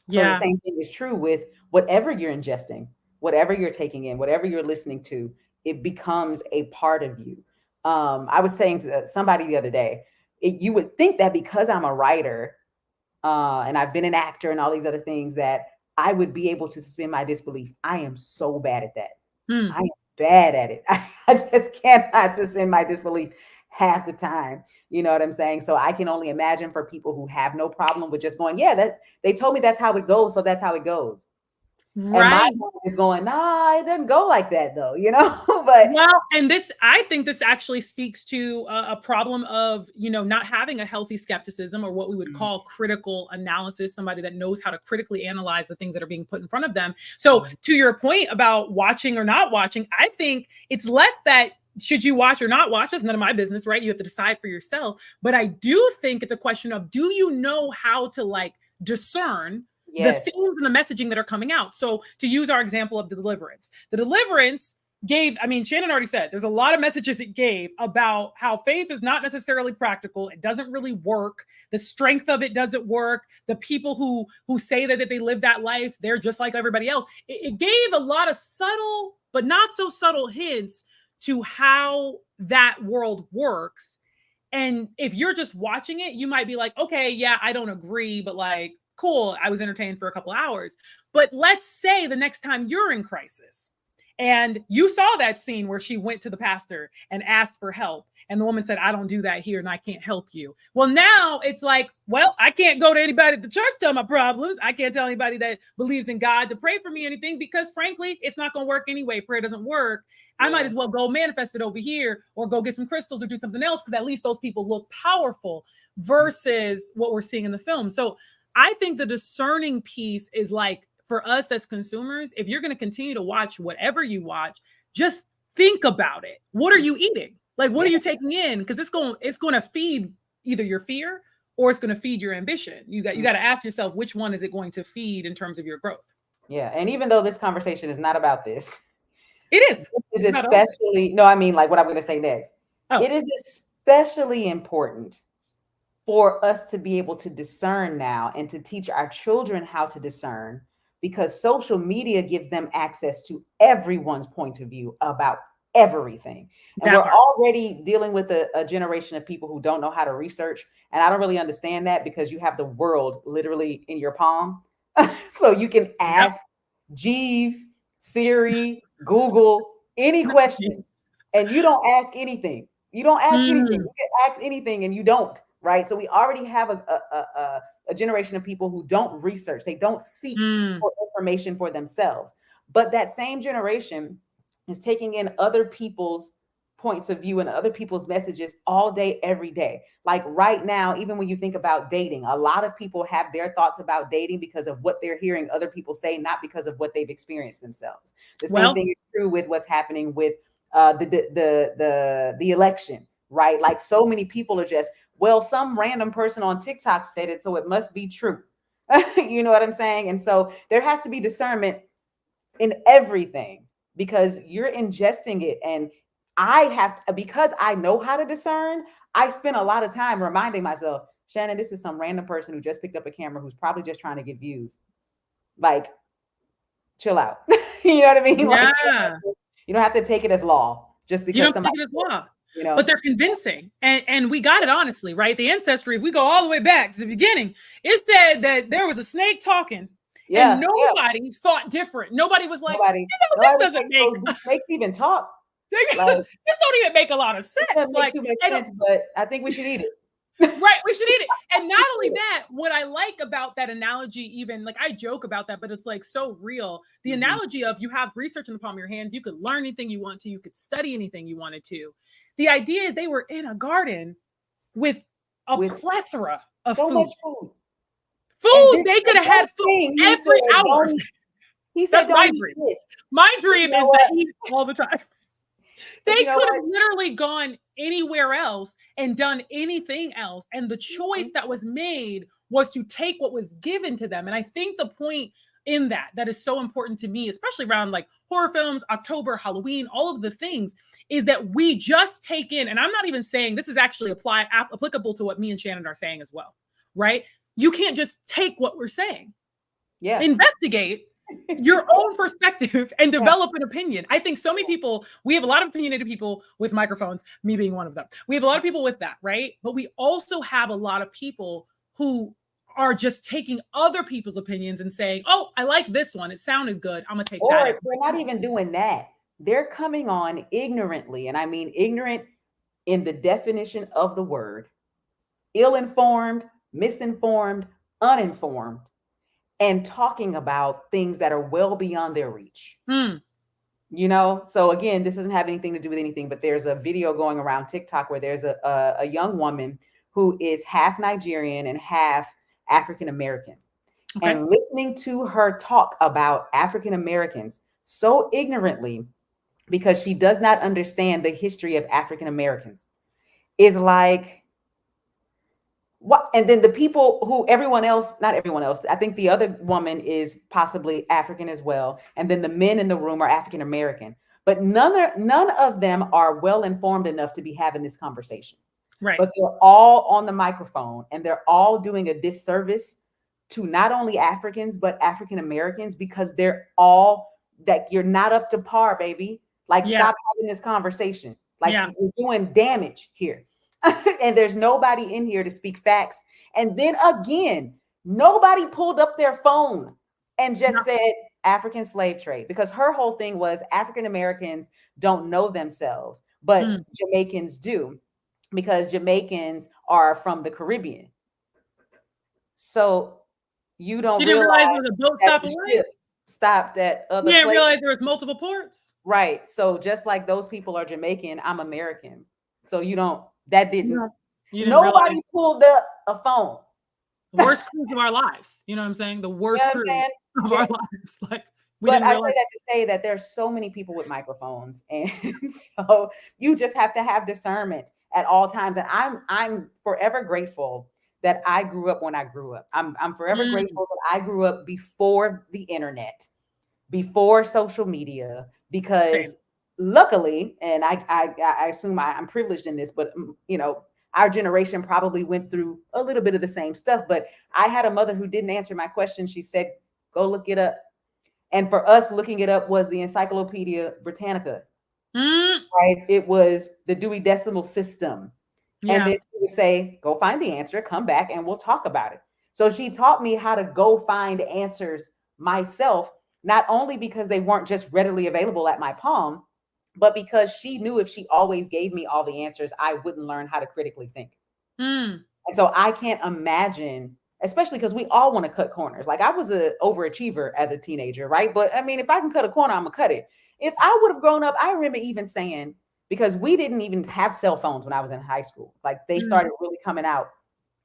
So the same thing is true with whatever you're ingesting, whatever you're taking in, whatever you're listening to, it becomes a part of you. I was saying to somebody the other day, you would think that because I'm a writer and I've been an actor and all these other things, that I would be able to suspend my disbelief. I am so bad at that. I am bad at it. I just cannot suspend my disbelief half the time. You know what I'm saying? So I can only imagine for people who have no problem with just going, that they told me that's how it goes. So that's how it goes. Right. And my mind is going, nah, it doesn't go like that though, you know? But and I think this actually speaks to a problem of, you know, not having a healthy skepticism, or what we would call critical analysis, somebody that knows how to critically analyze the things that are being put in front of them. So to your point about watching or not watching, I think it's less that should you watch or not watch? That's none of my business, right? You have to decide for yourself. But I do think it's a question of, do you know how to like discern the Yes. themes and the messaging that are coming out? So to use our example of the Deliverance gave, I mean, Shannan already said, there's a lot of messages it gave about how faith is not necessarily practical. It doesn't really work. The strength of it doesn't work. The people who say that they live that life, they're just like everybody else. It gave a lot of subtle, but not so subtle hints to how that world works. And if you're just watching it, you might be like, okay, yeah, I don't agree, but like, cool, I was entertained for a couple hours. But let's say the next time you're in crisis, and you saw that scene where she went to the pastor and asked for help. And the woman said, I don't do that here and I can't help you. Well, now it's like, well, I can't go to anybody at the church to tell my problems. I can't tell anybody that believes in God to pray for me anything, because frankly, it's not going to work anyway. Prayer doesn't work. I might as well go manifest it over here or go get some crystals or do something else, because at least those people look powerful versus what we're seeing in the film. So I think the discerning piece is like, for us as consumers, if you're going to continue to watch whatever you watch, just think about it. What are you eating? Like, what are you taking in? Because it's going to feed either your fear or it's going to feed your ambition. You got to ask yourself, which one is it going to feed in terms of your growth? Yeah. And even though this conversation is not about this, it is. It is especially, no, I mean, like what I'm going to say next. Oh. It is especially important for us to be able to discern now and to teach our children how to discern, because social media gives them access to everyone's point of view about everything. And we're already dealing with a generation of people who don't know how to research. And I don't really understand that, because you have the world literally in your palm. So you can ask Jeeves, Siri, Google any questions, and you don't ask anything. You don't ask anything. You can ask anything and you don't, right? So we already have a generation of people who don't research. They don't seek for information for themselves. But that same generation is taking in other people's points of view and other people's messages all day, every day. Like right now, even when you think about dating, a lot of people have their thoughts about dating because of what they're hearing other people say, not because of what they've experienced themselves. The same thing is true with what's happening with the election, right? Like so many people are just, well, some random person on TikTok said it, so it must be true. You know what I'm saying? And so there has to be discernment in everything, because you're ingesting it. And because I know how to discern, I spend a lot of time reminding myself, Shannan, this is some random person who just picked up a camera who's probably just trying to get views. Like, chill out. You know what I mean? Yeah. Like, you don't have to take it as law just because somebody take it as law. You know? But they're convincing. And we got it honestly, right? The ancestry, if we go all the way back to the beginning, it said that there was a snake talking. Yeah, and nobody thought different. Nobody was like, this doesn't make snakes even talk. Like, this don't even make a lot of sense. It doesn't make too much sense, but I think we should eat it. Right, we should eat it. And not only that, what I like about that analogy, even like I joke about that, but it's like so real. The analogy of you have research in the palm of your hands, you could learn anything you want to, you could study anything you wanted to. The idea is they were in a garden with a plethora of so food. Much food. They could have had food every hour. He said, that's my dream. My dream is to eat all the time. They could have literally gone anywhere else and done anything else. And the choice that was made was to take what was given to them. And I think the point in that is so important to me, especially around like horror films, October, Halloween, all of the things, is that we just take in, and I'm not even saying this is actually applicable to what me and Shannan are saying as well, right? You can't just take what we're saying. Yeah. Investigate your own perspective and develop an opinion. I think so many people, we have a lot of opinionated people with microphones, me being one of them. We have a lot of people with that, right? But we also have a lot of people who are just taking other people's opinions and saying, oh, I like this one. It sounded good. I'm going to take that. Or they're not even doing that. They're coming on ignorantly. And I mean ignorant in the definition of the word. Ill-informed, misinformed, uninformed, and talking about things that are well beyond their reach. You know, so again, this doesn't have anything to do with anything, but there's a video going around TikTok where there's a young woman who is half Nigerian and half African American. Okay. And listening to her talk about African Americans so ignorantly because she does not understand the history of African Americans. Is like, what? And then the people who, everyone else, not everyone else, I think the other woman is possibly African as well. And then the men in the room are African American, but none of them are well informed enough to be having this conversation. Right. But they're all on the microphone and they're all doing a disservice to not only Africans, but African Americans, because they're all, that you're not up to par, baby. Like, Yeah. stop having this conversation. Like, Yeah. you're doing damage here. And there's nobody in here to speak facts. And then again, nobody pulled up their phone and just said African slave trade, because her whole thing was African Americans don't know themselves, but Jamaicans do, because Jamaicans are from the Caribbean. So you don't She didn't realize there was a boat stop the away. ship stopped at other You didn't places. realize there was multiple ports. Right. So just like those people are Jamaican, I'm American. So you don't, that didn't, nobody realize. pulled up a phone. The worst cruise of our lives. You know what I'm saying? The worst cruise of our lives. Like, but I say that to say that there's so many people with microphones, and so you just have to have discernment at all times. And I'm forever grateful that I grew up when I grew up. I'm forever grateful that I grew up before the internet, before social media, because luckily, and I assume I'm privileged in this, but you know, our generation probably went through a little bit of the same stuff. But I had a mother who didn't answer my question. She said, "Go look it up." And for us, looking it up was the Encyclopedia Britannica, right? It was the Dewey Decimal System. Yeah. And then she would say, go find the answer, come back, and we'll talk about it. So she taught me how to go find answers myself, not only because they weren't just readily available at my palm, but because she knew if she always gave me all the answers, I wouldn't learn how to critically think. And so I can't imagine, especially because we all want to cut corners. Like, I was an overachiever as a teenager, right? But I mean, if I can cut a corner, I'm gonna cut it. If I would have grown up, I remember even saying, because we didn't even have cell phones when I was in high school. Like, they started really coming out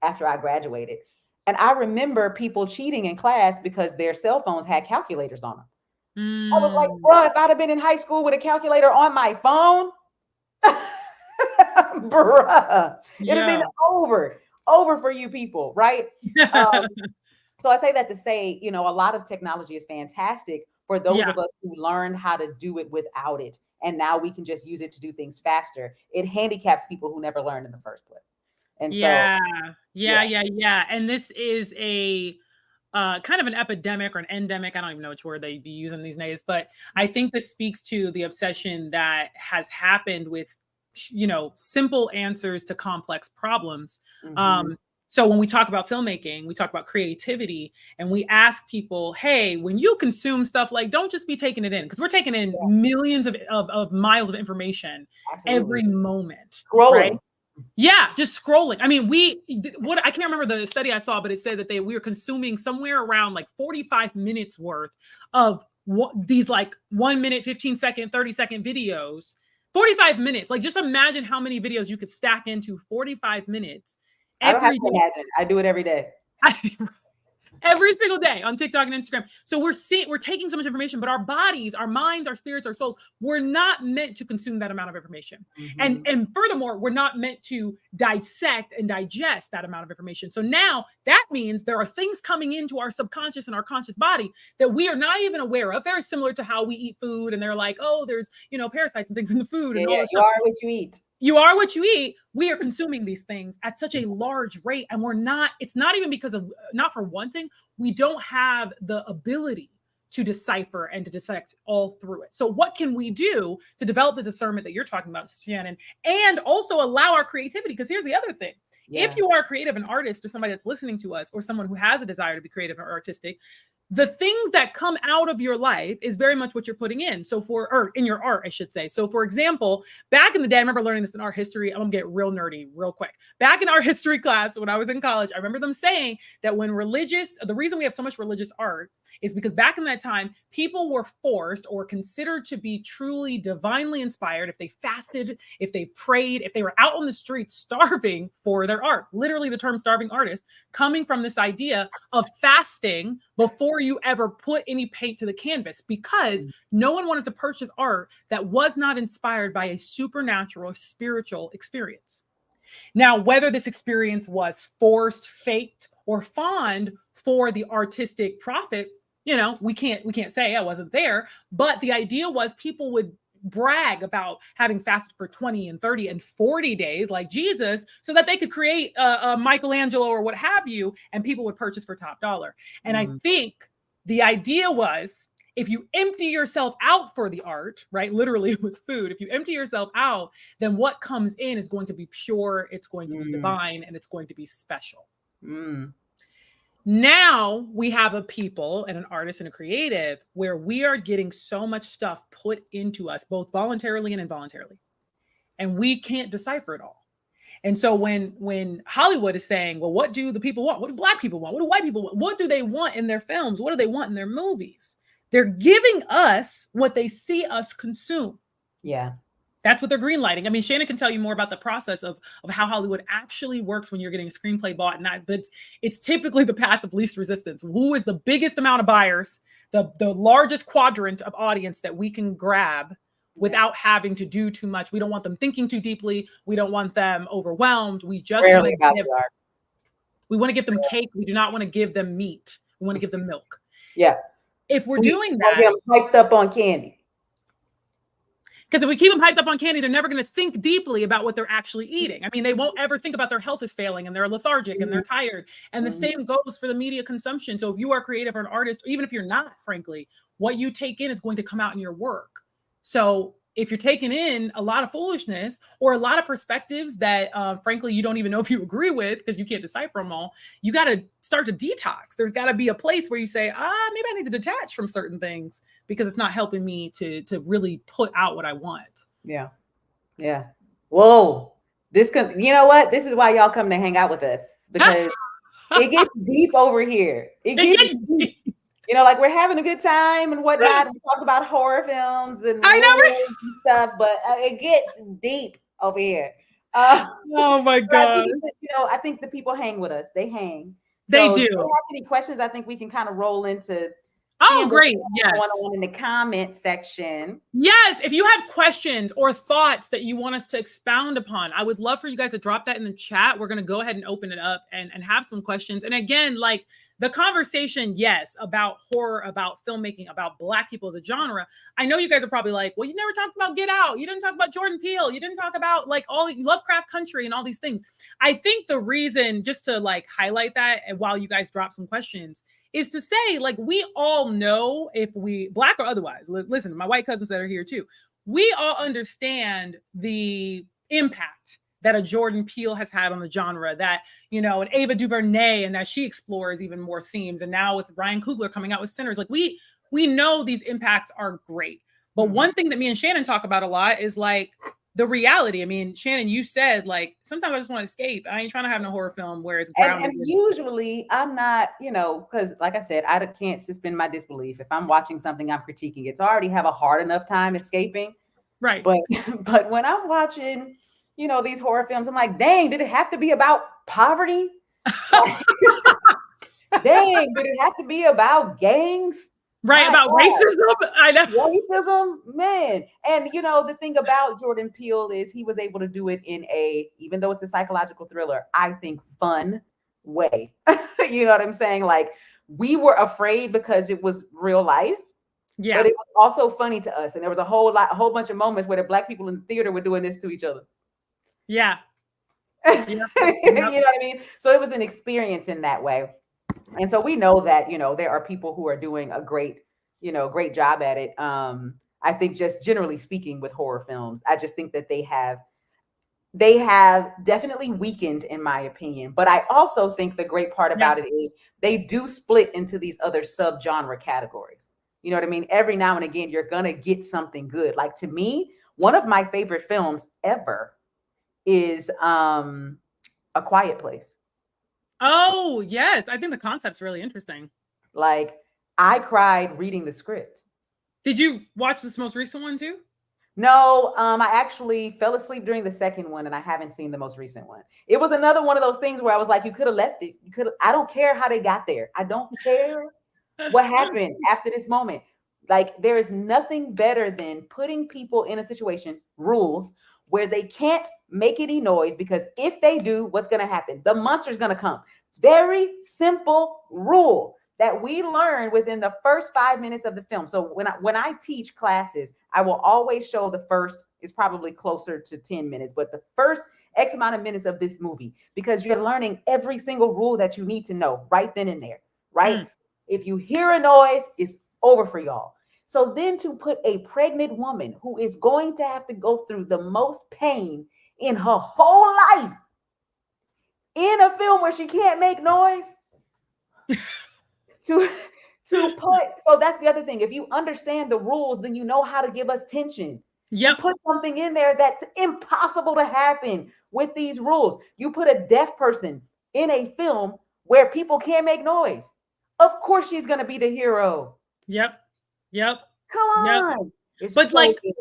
after I graduated. And I remember people cheating in class because their cell phones had calculators on them. I was like, bro, if I'd have been in high school with a calculator on my phone, bruh, it'd have been over for you people, right? So I say that to say, you know, a lot of technology is fantastic for those of us who learned how to do it without it. And now we can just use it to do things faster. It handicaps people who never learned in the first place. And And this is a kind of an epidemic or an endemic. I don't even know which word they'd be using these days, but I think this speaks to the obsession that has happened with, you know, simple answers to complex problems. So when we talk about filmmaking, we talk about creativity, and we ask people, hey, when you consume stuff, like, don't just be taking it in, because we're taking in millions of miles of information every moment. Right? Yeah, just scrolling. I mean, I can't remember the study I saw, but it said that we were consuming somewhere around like 45 minutes worth of these like 1 minute, 15 second, 30-second videos. 45 minutes. Like, just imagine how many videos you could stack into 45 minutes. I don't have to imagine. I do it every day. Every single day on TikTok and Instagram. So we're taking so much information, but our bodies, our minds, our spirits, our souls, we're not meant to consume that amount of information. And furthermore, we're not meant to dissect and digest that amount of information. So now that means there are things coming into our subconscious and our conscious body that we are not even aware of. Very similar to how we eat food, and they're like, oh, there's, you know, parasites and things in the food. And all you are what you eat. You are what you eat. We are consuming these things at such a large rate, and it's not even because of, not for wanting, we don't have the ability to decipher and to dissect all through it. So what can we do to develop the discernment that you're talking about, Shannan, and also allow our creativity? Because here's the other thing. If you are a creative, an artist, or somebody that's listening to us, or someone who has a desire to be creative or artistic, the things that come out of your life is very much what you're putting in. Or in your art, I should say. So for example, back in the day, I remember learning this in art history. I'm gonna get real nerdy real quick. Back in art history class, when I was in college, I remember them saying that the reason we have so much religious art is because back in that time, people were forced or considered to be truly divinely inspired if they fasted, if they prayed, if they were out on the streets starving for their art. Literally the term starving artist coming from this idea of fasting before before you ever put any paint to the canvas, because no one wanted to purchase art that was not inspired by a supernatural, spiritual experience. Now, whether this experience was forced, faked, or fond for the artistic profit, we can't say I wasn't there. But the idea was people would brag about having fasted for 20 and 30 and 40 days like Jesus, so that they could create a Michelangelo or what have you, and people would purchase for top dollar. And I think the idea was, if you empty yourself out for the art, right, literally with food, if you empty yourself out, then what comes in is going to be pure, it's going to be divine, and it's going to be special. Now we have a people and an artist and a creative where we are getting so much stuff put into us, both voluntarily and involuntarily, and we can't decipher it all. And so when Hollywood is saying, well, what do the people want? What do Black people want? What do white people want? What do they want in their films? What do they want in their movies? They're giving us what they see us consume. Yeah. That's what they're greenlighting. I mean, Shannan can tell you more about the process of how Hollywood actually works when you're getting a screenplay bought. But it's typically the path of least resistance. Who is the biggest amount of buyers, the largest quadrant of audience that we can grab without having to do too much? We don't want them thinking too deeply. We don't want them overwhelmed. We just want to give them cake. We do not want to give them meat. We want to give them milk. Yeah. If we're doing that, get them hyped up on candy. Because if we keep them hyped up on candy, they're never going to think deeply about what they're actually eating. I mean, they won't ever think about their health is failing and they're lethargic and they're tired. And the same goes for the media consumption. So if you are creative or an artist, or even if you're not, frankly, what you take in is going to come out in your work. So if you're taking in a lot of foolishness or a lot of perspectives that, frankly, you don't even know if you agree with because you can't decipher them all, you got to start to detox. There's got to be a place where you say, maybe I need to detach from certain things because it's not helping me to really put out what I want. Yeah. Yeah. Whoa. You know what? This is why y'all come to hang out with us, because it gets deep over here. It gets deep. Like we're having a good time and whatnot. We talk about horror films and stuff, but it gets deep over here. Oh my God. I think the people hang with us. They hang. They do. If you have any questions, I think we can kind of roll into. Oh, great. Yes. One in the comment section. Yes. If you have questions or thoughts that you want us to expound upon, I would love for you guys to drop that in the chat. We're going to go ahead and open it up and have some questions. And again, like the conversation, yes, about horror, about filmmaking, about Black people as a genre. I know you guys are probably like, well, you never talked about Get Out. You didn't talk about Jordan Peele. You didn't talk about like all Lovecraft Country and all these things. I think the reason, just to like highlight that, and while you guys drop some questions, is to say, like, we all know, if we Black or otherwise, listen, my white cousins that are here too, we all understand the impact that a Jordan Peele has had on the genre, that, an Ava DuVernay, and that she explores even more themes. And now with Ryan Coogler coming out with Sinners, like we know these impacts are great. But one thing that me and Shannan talk about a lot is like the reality. I mean, Shannan, you said like, sometimes I just want to escape. I ain't trying to have no horror film where it's grounded. And usually I'm not, because like I said, I can't suspend my disbelief. If I'm watching something I'm critiquing, it's already have a hard enough time escaping. Right. But when I'm watching, these horror films, I'm like, dang, did it have to be about poverty? Dang, did it have to be about gangs? Right, about racism. I know. Racism, man. And the thing about Jordan Peele is he was able to do it in even though it's a psychological thriller, I think fun way. You know what I'm saying? Like, we were afraid because it was real life. Yeah. But it was also funny to us. And there was a whole bunch of moments where the Black people in the theater were doing this to each other. Yeah. You know what I mean? So it was an experience in that way. And so we know that, there are people who are doing a great job at it. I think just generally speaking with horror films, I just think that they have definitely weakened, in my opinion. But I also think the great part about it is they do split into these other subgenre categories. You know what I mean? Every now and again, you're going to get something good. Like, to me, one of my favorite films ever is A Quiet Place. Oh, yes. I think the concept's really interesting. Like, I cried reading the script. Did you watch this most recent one too? No, I actually fell asleep during the second one, and I haven't seen the most recent one. It was another one of those things where I was like, you could have left it. I don't care how they got there. I don't care What happened after this moment? Like, there is nothing better than putting people in a situation, rules, where they can't make any noise, because if they do, what's going to happen? The monster's going to come. Very simple rule that we learn within the first 5 minutes of the film. So when I teach classes, I will always show the first, it's probably closer to 10 minutes, but the first X amount of minutes of this movie, because you're learning every single rule that you need to know right then and there, right? Mm. If you hear a noise, it's over for y'all. So then to put a pregnant woman who is going to have to go through the most pain in her whole life in a film where she can't make noise, to put, so that's the other thing. If you understand the rules, then you know how to give us tension. You Yep. put something in there that's impossible to happen with these rules. You put a deaf person in a film where people can't make noise. Of course she's going to be the hero. Yep. Come on. Yep. It's But so like good.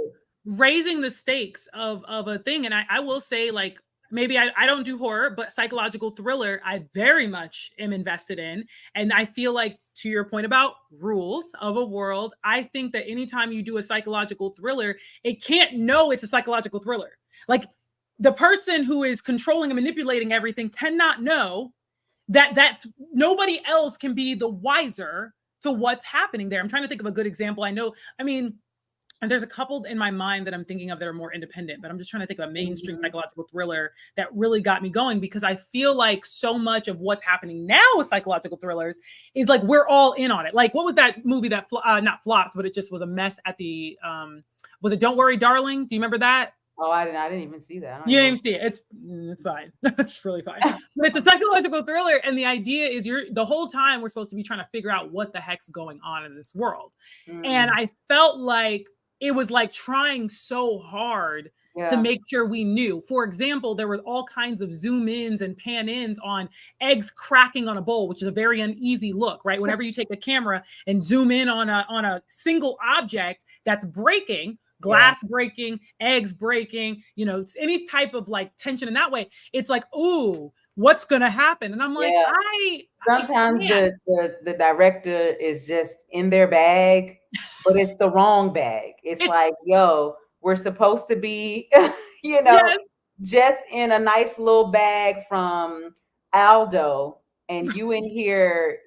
raising the stakes of a thing. And I will say, like, maybe I don't do horror, but psychological thriller, I very much am invested in. And I feel like, to your point about rules of a world, I think that anytime you do a psychological thriller, it can't know it's a psychological thriller. Like, the person who is controlling and manipulating everything cannot know that nobody else can be the wiser to what's happening there. I'm trying to think of a good example. And there's a couple in my mind that I'm thinking of that are more independent, but I'm just trying to think of a mainstream psychological thriller that really got me going, because I feel like so much of what's happening now with psychological thrillers is like, we're all in on it. Like, what was that movie that not flopped, but it just was a mess at the, was it Don't Worry, Darling? Do you remember that? Oh, I didn't even see that. You didn't even see it. It's fine. It's really fine. But it's a psychological thriller. And the idea is the whole time we're supposed to be trying to figure out what the heck's going on in this world. And I felt like it was like trying so hard to make sure we knew. For example, there were all kinds of zoom ins and pan ins on eggs cracking on a bowl, which is a very uneasy look, right? Whenever you take a camera and zoom in on a single object that's breaking, glass breaking, eggs breaking, any type of like tension in that way, it's like, ooh, what's gonna happen? And I'm like, sometimes the director is just in their bag, but it's the wrong bag. It's like, yo, we're supposed to be, just in a nice little bag from Aldo, and you in here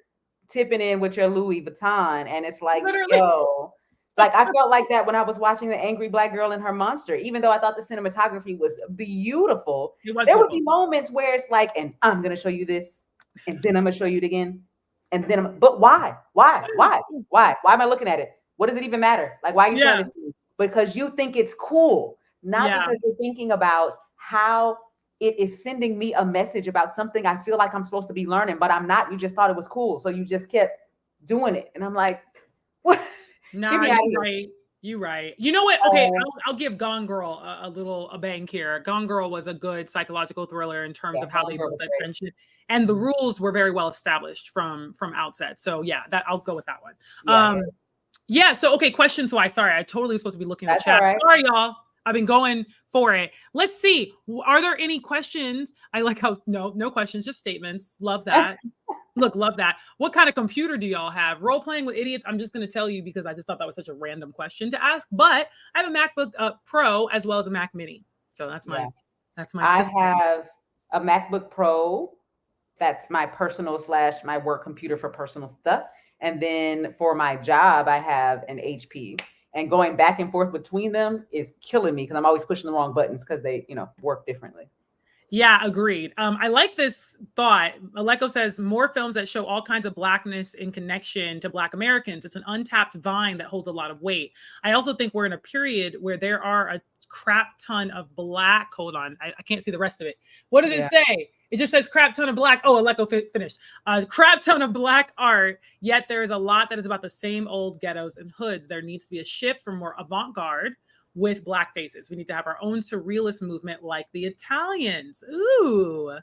tipping in with your Louis Vuitton, and it's like, literally. Yo. Like, I felt like that when I was watching The Angry Black Girl and Her Monster. Even though I thought the cinematography was beautiful, there would be moments where it's like, and I'm going to show you this, and then I'm going to show you it again. And then, but why? Why am I looking at it? What does it even matter? Like, why are you showing this to me? Because you think it's cool, not because you're thinking about how it is sending me a message about something I feel like I'm supposed to be learning, but I'm not. You just thought it was cool. So you just kept doing it. And I'm like, what? Nah, you're right. You know what? Okay, I'll give Gone Girl a bang here. Gone Girl was a good psychological thriller in terms of how they built that tension, and the rules were very well established from outset. So yeah, that I'll go with that one. So okay, question. So sorry, I totally was supposed to be looking at the chat. Right. Sorry, y'all. I've been going for it. Let's see. Are there any questions? I like how no questions, just statements. Love that. Look, love that. What kind of computer do y'all have? Role playing with idiots. I'm just going to tell you because I just thought that was such a random question to ask. But I have a MacBook Pro as well as a Mac Mini. So that's my system. I have a MacBook Pro. That's my personal / my work computer for personal stuff. And then for my job, I have an HP. And going back and forth between them is killing me because I'm always pushing the wrong buttons because they, work differently. Yeah, agreed. I like this thought. Aleko says more films that show all kinds of Blackness in connection to Black Americans. It's an untapped vine that holds a lot of weight. I also think we're in a period where there are a crap ton of Black. Hold on. I can't see the rest of it. What does it say? It just says crap ton of Black. Oh, Aleko finished. Crap ton of Black art. Yet there is a lot that is about the same old ghettos and hoods. There needs to be a shift from more avant-garde with Black faces. We need to have our own surrealist movement like the Italians. Ooh,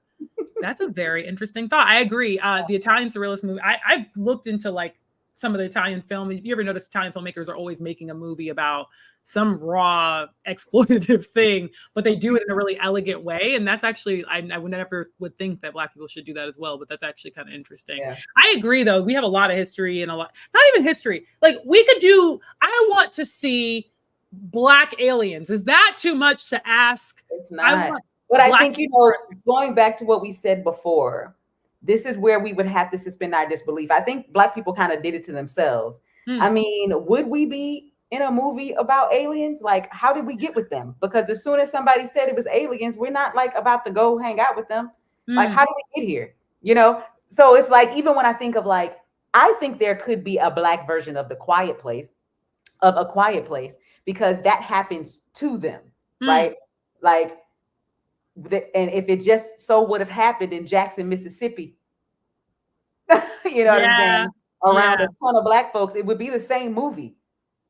that's a very interesting thought. I agree. The Italian surrealist movement, I've looked into like some of the Italian film. You ever notice Italian filmmakers are always making a movie about some raw exploitative thing, but they do it in a really elegant way. And that's actually, I would never would think that Black people should do that as well, but that's actually kind of interesting. Yeah. I agree though. We have a lot of history and a lot, not even history. Like we could do, I want to see Black aliens. Is that too much to ask? It's not. But I think, going back to what we said before, this is where we would have to suspend our disbelief. I think Black people kind of did it to themselves. I mean, would we be in a movie about aliens? Like, how did we get with them? Because as soon as somebody said it was aliens, we're not like about to go hang out with them. Like, how did we get here? You know? So it's like, even when I think of like, I think there could be a Black version of A Quiet Place, because that happens to them, right? Like, and if it just so would have happened in Jackson, Mississippi, you know what I'm saying? Around a ton of Black folks, it would be the same movie.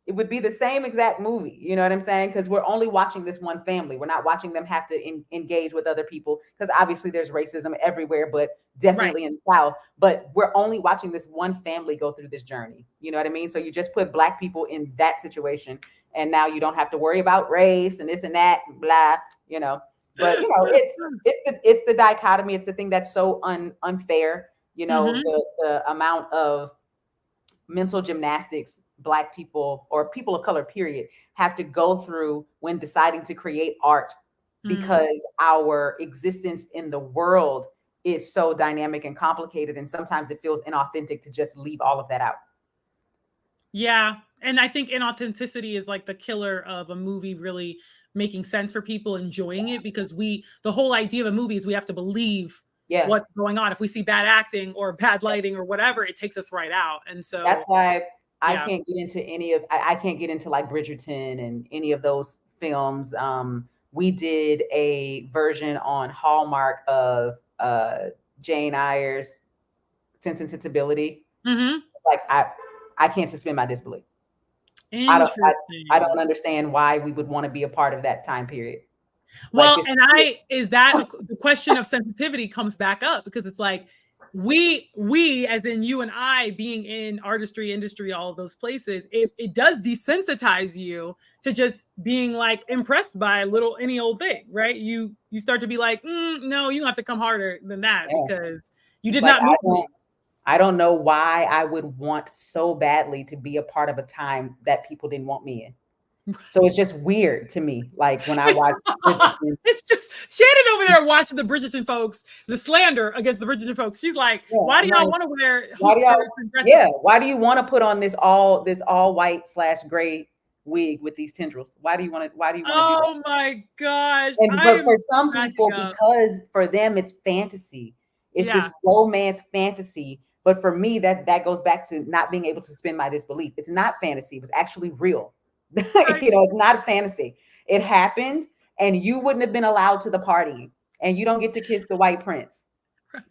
It would be the same exact movie. You know what I'm saying? Because we're only watching this one family. We're not watching them have to engage with other people, because obviously there's racism everywhere, but definitely in the South. But we're only watching this one family go through this journey. You know what I mean? So you just put Black people in that situation, and now you don't have to worry about race and this and that, blah, you know. But, you know, it's the dichotomy. It's the thing that's so unfair. You know, the amount of mental gymnastics Black people, or people of color, period, have to go through when deciding to create art, because our existence in the world is so dynamic and complicated. And sometimes it feels inauthentic to just leave all of that out. Yeah. And I think inauthenticity is like the killer of a movie really making sense for people enjoying it, because the whole idea of a movie is we have to believe what's going on. If we see bad acting or bad lighting or whatever, it takes us right out. And so that's why I can't get into I can't get into like Bridgerton and any of those films. We did a version on Hallmark of Jane Eyre's Sense and Sensibility. Like I can't suspend my disbelief. I don't understand why we would want to be a part of that time period. Well, like the question of sensitivity comes back up, because it's like we as in you and I being in artistry, industry, all of those places, it does desensitize you to just being like impressed by any old thing, right? You start to be like, no, you have to come harder than that, because you did not move me. I don't know why I would want so badly to be a part of a time that people didn't want me in. So it's just weird to me. Like when I watch Bridgerton, it's just Shannon over there watching the Bridgerton folks, the slander against the Bridgerton folks. She's like, why do y'all want to wear why do you want to put on this all white / gray wig with these tendrils? Why do you want to do that? Oh my gosh. But for some people, because for them it's fantasy. It's this romance fantasy. But for me, that goes back to not being able to suspend my disbelief. It's not fantasy. It was actually real. You know, it's not a fantasy. It happened, and you wouldn't have been allowed to the party, and you don't get to kiss the white prince.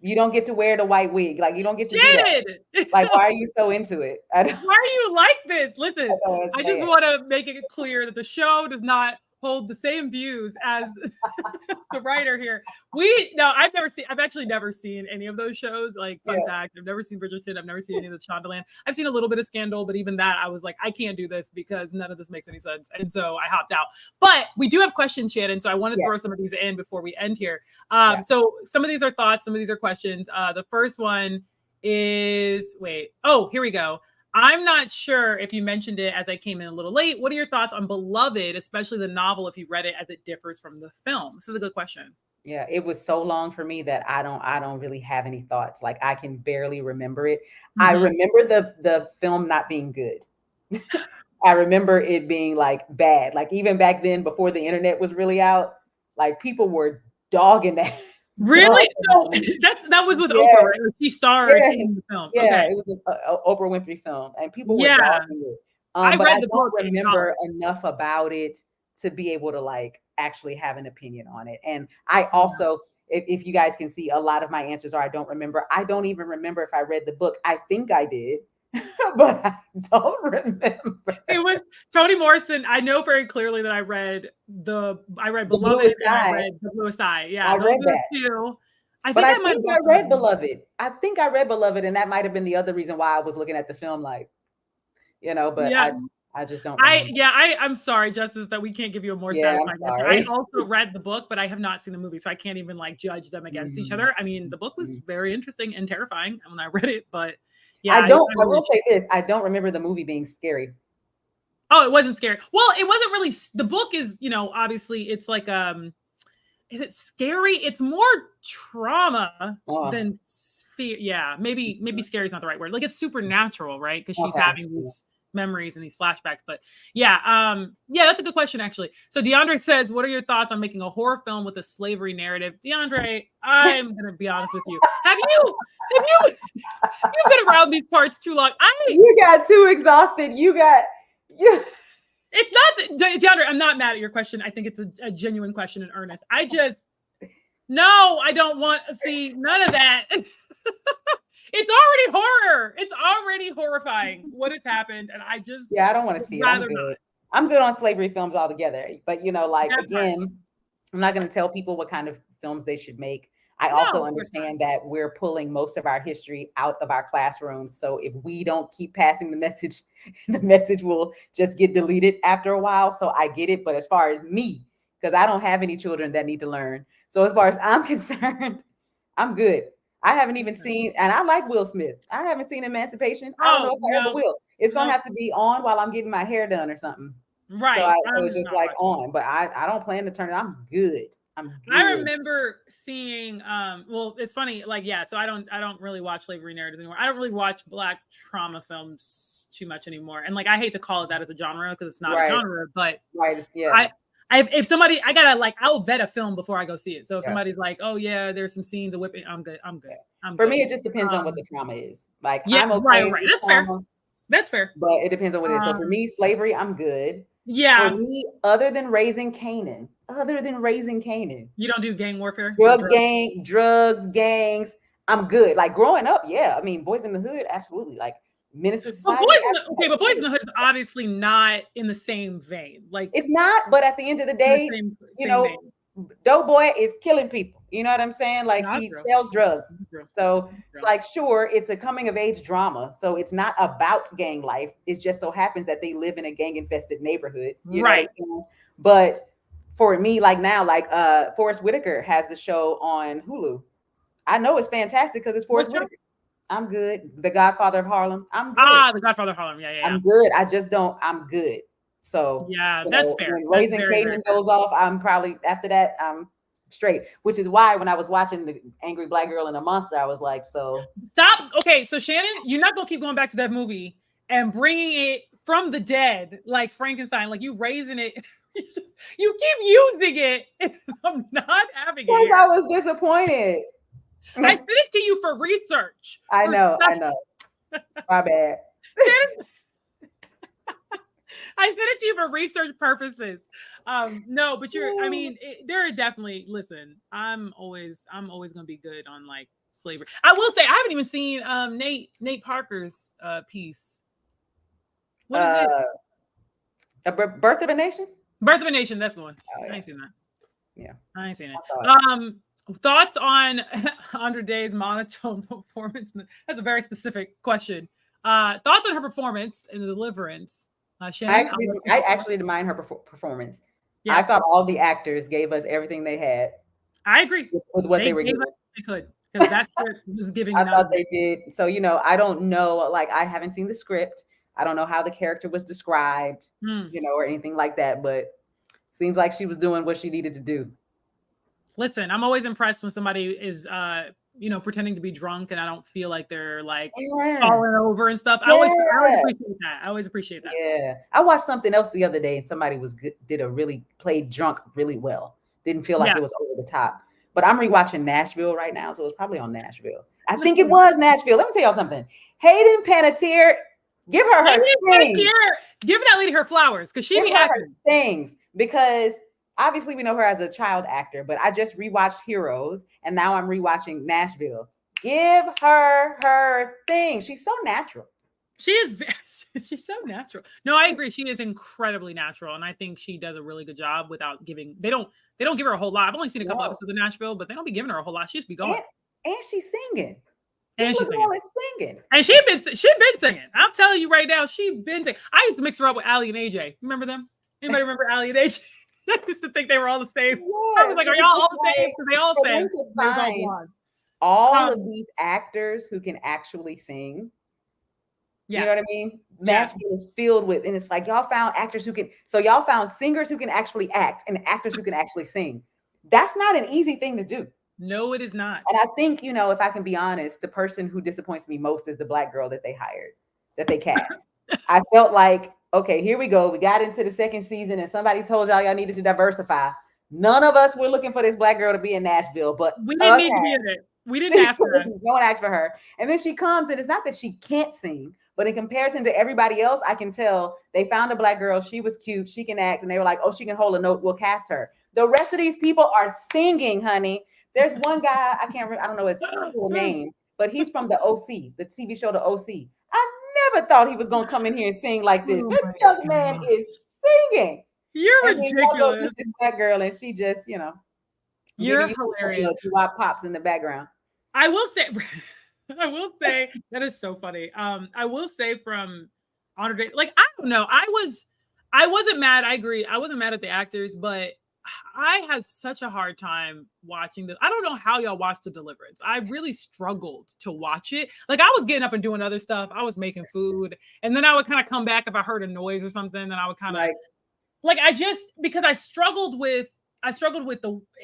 You don't get to wear the white wig. Like, you don't get to do that. Like, why are you so into it? Why are you like this? Listen, I just want to make it clear that the show does not hold the same views as the writer here. I've actually never seen any of those shows. Like, fun fact, I've never seen Bridgerton. I've never seen any of the Shondaland. I've seen a little bit of Scandal, but even that, I was like, I can't do this because none of this makes any sense. And so I hopped out. But we do have questions, Shannon. So I want to throw some of these in before we end here. So some of these are thoughts, some of these are questions. The first one is, here we go. I'm not sure if you mentioned it as I came in a little late. What are your thoughts on Beloved, especially the novel, if you read it, as it differs from the film? This is a good question. Yeah, it was so long for me that I don't really have any thoughts. Like, I can barely remember it. I remember the film not being good. I remember it being like bad. Like, even back then, before the internet was really out, like, people were dogging that. Really? So that was with Oprah, right? She starred in the film. Yeah, it was an Oprah Winfrey film, and people were dogging it. I read the book. I don't remember enough about it to be able to like actually have an opinion on it. And I also, if you guys can see, a lot of my answers are I don't remember. I don't even remember if I read the book. I think I did, but I don't remember. It was Toni Morrison. I know very clearly that I read Beloved, and I read The Bluest Eye. Yeah, I read that too. I But think I I might have think I read Beloved. I think I read Beloved, and that might have been the other reason why I was looking at the film, like, but yeah. I just don't remember. I'm sorry, Justice, that we can't give you a more Yeah, I'm satisfying answer. I sorry. also read the book, but I have not seen the movie, so I can't even like judge them against each other. I mean, the book was very interesting and terrifying when I read it, but yeah, I will say this: I don't remember the movie being scary. Oh, it wasn't scary. Well, it wasn't really. The book is, obviously it's like is it scary? It's more trauma than fear. Yeah, maybe scary is not the right word. Like it's supernatural, right? Because she's having these memories and these flashbacks. But yeah, that's a good question actually. So DeAndre says, "What are your thoughts on making a horror film with a slavery narrative?" DeAndre, I'm gonna be honest with you. Have you you've been around these parts too long? You got too exhausted. It's not, DeAndre, I'm not mad at your question. I think it's a genuine question in earnest. I don't want to see none of that. It's already horror. It's already horrifying what has happened. And I don't want to see it. I'm good on slavery films altogether. But, again, I'm not going to tell people what kind of films they should make. I also understand that we're pulling most of our history out of our classrooms. So if we don't keep passing the message will just get deleted after a while. So I get it. But as far as me, because I don't have any children that need to learn. So as far as I'm concerned, I'm good. I haven't even seen, and I like Will Smith. I haven't seen Emancipation. I don't know if I ever will. It's going to have to be on while I'm getting my hair done or something. Right. So it's just like on, but I don't plan to turn it. I'm good. I remember seeing well, it's funny, so I don't really watch slavery narratives anymore. I don't really watch Black trauma films too much anymore. And I hate to call it that as a genre because it's not a genre, but if somebody, I'll vet a film before I go see it. So if somebody's like, oh yeah, there's some scenes of whipping, I'm good. For me, it just depends on what the trauma is. I'm okay. Right. That's fair. But it depends on what it is. So for me, slavery, I'm good. Yeah. For me, other than raising Canaan, you don't do gang warfare, drugs, gangs. I'm good. Like growing up, yeah. I mean, Boys in the Hood, absolutely. Like Menace to Society. But Boys in the Hood is obviously not in the same vein. Like it's not. But at the end of the day, Doughboy is killing people. You know what I'm saying? Like he sells drugs. So it's like, sure, it's a coming of age drama. So it's not about gang life. It just so happens that they live in a gang infested neighborhood. You know what I'm saying? But for me, Forrest Whitaker has the show on Hulu. I know it's fantastic because it's Forrest Whitaker. I'm good. The Godfather of Harlem. I'm good. The Godfather of Harlem. Yeah. I'm good. I'm good. So yeah, that's fair. When Raising Canaan goes off, I'm probably after that I'm straight. Which is why when I was watching The Angry Black Girl and the Monster, I was like, so stop. Okay, so Shannan, you're not gonna keep going back to that movie and bringing it from the dead like Frankenstein, like you raising it. You keep using it. I'm not having it. Because I was disappointed. I sent it to you for research. I know. My bad. I sent it to you for research purposes. No, but there are definitely, listen, I'm always gonna be good on slavery. I will say I haven't even seen Nate Parker's piece. What is it? Birth of a Nation? Birth of a Nation, that's the one. Oh, yeah. I ain't seen that. Yeah. I ain't seen it. Thoughts on Andra Day's monotone performance? That's a very specific question. Thoughts on her performance in Deliverance? Shannan, I actually didn't mind her performance. Yeah. I thought all the actors gave us everything they had. I agree with what they were giving. They could, because that's what was giving. I thought they did. So I don't know. I haven't seen the script. I don't know how the character was described, or anything like that. But seems like she was doing what she needed to do. Listen, I'm always impressed when somebody is, pretending to be drunk and I don't feel like they're falling over and stuff. I always appreciate that. Yeah. I watched something else the other day and somebody played drunk really well. Didn't feel like it was over the top. But I'm rewatching Nashville right now. So it's probably on Nashville. I think it was Nashville. Let me tell y'all something. Hayden Panettiere, give her things. Give that lady her flowers because she be acting things. Because obviously, we know her as a child actor, but I just rewatched Heroes, and now I'm rewatching Nashville. Give her thing. She's so natural. She is. She's so natural. No, I agree. She is incredibly natural, and I think she does a really good job without giving. They don't give her a whole lot. I've only seen a couple No. episodes of Nashville, but they don't be giving her a whole lot. She just be going. And she's singing. And she's singing. And she been singing. I'm telling you right now, she been singing. I used to mix her up with Allie and AJ. Remember them? Anybody remember Allie and AJ? I used to think they were all the same. Yes, I was like, are y'all all the same? Because they all sang. All of these actors who can actually sing. Yeah. You know what I mean? Nashville is filled with, and it's like y'all found actors who can, so y'all found singers who can actually act and actors who can actually sing. That's not an easy thing to do. No, it is not. And I think, you know, if I can be honest, the person who disappoints me most is the Black girl that they hired, that they cast. I felt like, okay, here we go. We got into the second season and somebody told y'all needed to diversify. None of us were looking for this Black girl to be in Nashville, but we didn't need to be in it. We didn't ask her. No one asked for her. And then she comes, and it's not that she can't sing, but in comparison to everybody else, I can tell they found a Black girl. She was cute. She can act. And they were like, oh, she can hold a note. We'll cast her. The rest of these people are singing, honey. There's one guy, I can't remember, I don't know his full name, but he's from the OC, the TV show, the OC. I never thought he was going to come in here and sing like this. This young man is singing. You're ridiculous. This Black girl, and she just, you know. You're hilarious. Pops in the background. I will say that is so funny. I will say from Honor Day, like, I don't know. I wasn't mad. I agree. I wasn't mad at the actors, but I had such a hard time watching this. I don't know how y'all watched The Deliverance. I really struggled to watch it. Like, I was getting up and doing other stuff. I was making food, and then I would kind of come back if I heard a noise or something. Then I would kind of because I struggled with it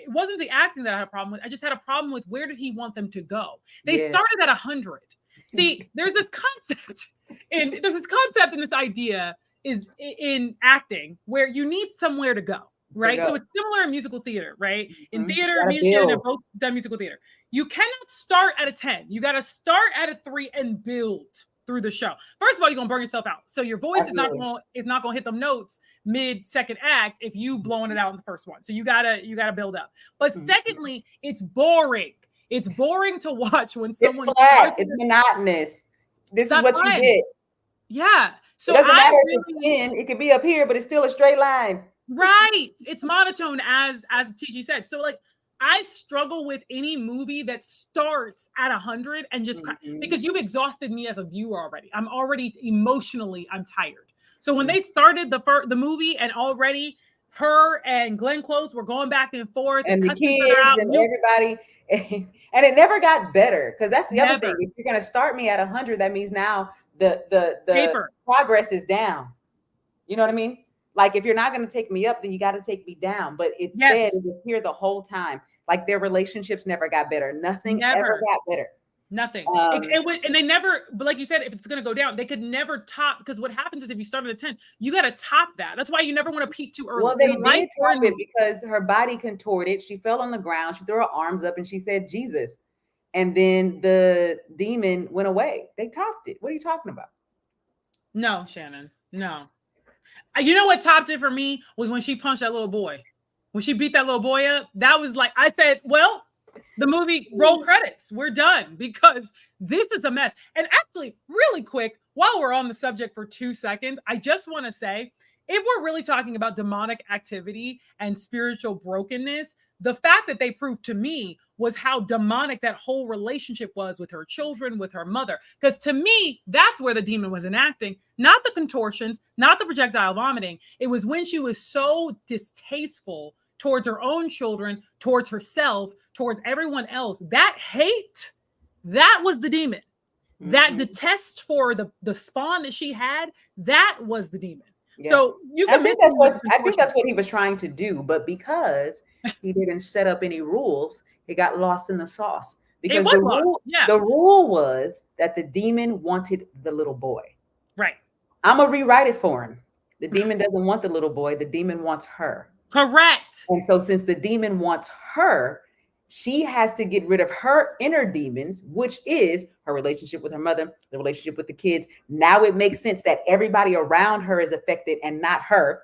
wasn't the acting that I had a problem with. I just had a problem with where did he want them to go? They started at 100. See, there's this concept and this idea is in acting where you need somewhere to go. Right. So it's similar in musical theater, right? In theater, musician, have both done musical theater. You cannot start at a 10. You got to start at a 3 and build through the show. First of all, you're going to burn yourself out. So your voice is not going to hit them notes mid second act if you blowing it out in the first one. So you gotta build up. But secondly, it's boring. It's boring to watch when someone it's flat. It's monotonous. This is what you did. Yeah. So it doesn't matter if it's 10. It could be up here, but it's still a straight line. Right. It's monotone, as TG said. So like I struggle with any movie that starts at 100 and just because you've exhausted me as a viewer already. I'm already emotionally, I'm tired. So when they started the movie and already her and Glenn Close were going back and forth and the kids and everybody, and it never got better because that's the other thing. If you're going to start me at 100, that means now the progress is down. You know what I mean? Like if you're not going to take me up, then you got to take me down. But it said it was here the whole time. Like their relationships never got better. Nothing ever got better. Nothing. And they never, but like you said, if it's going to go down, they could never top, because what happens is if you start at a 10, you got to top that. That's why you never want to peak too early. Well, they did top it because her body contorted. She fell on the ground. She threw her arms up and she said, Jesus. And then the demon went away. They topped it. What are you talking about? No, Shannon. No. You know what topped it for me was when she punched that little boy. When she beat that little boy up, that was like, I said, well, the movie roll credits. We're done because this is a mess. And actually, really quick, while we're on the subject for 2 seconds, I just want to say, if we're really talking about demonic activity and spiritual brokenness, the fact that they proved to me was how demonic that whole relationship was with her children, with her mother. Because to me, that's where the demon was enacting, not the contortions, not the projectile vomiting. It was when she was so distasteful towards her own children, towards herself, towards everyone else. That hate, that was the demon. That the test for the spawn that she had, that was the demon. Yeah. So you can I think that's what he was trying to do, but because he didn't set up any rules, it got lost in the sauce. Because the rule was that the demon wanted the little boy. Right. I'm gonna rewrite it for him. The demon doesn't want the little boy, the demon wants her. Correct. And so since the demon wants her, she has to get rid of her inner demons, which is her relationship with her mother, the relationship with the kids. Now it makes sense that everybody around her is affected and not her,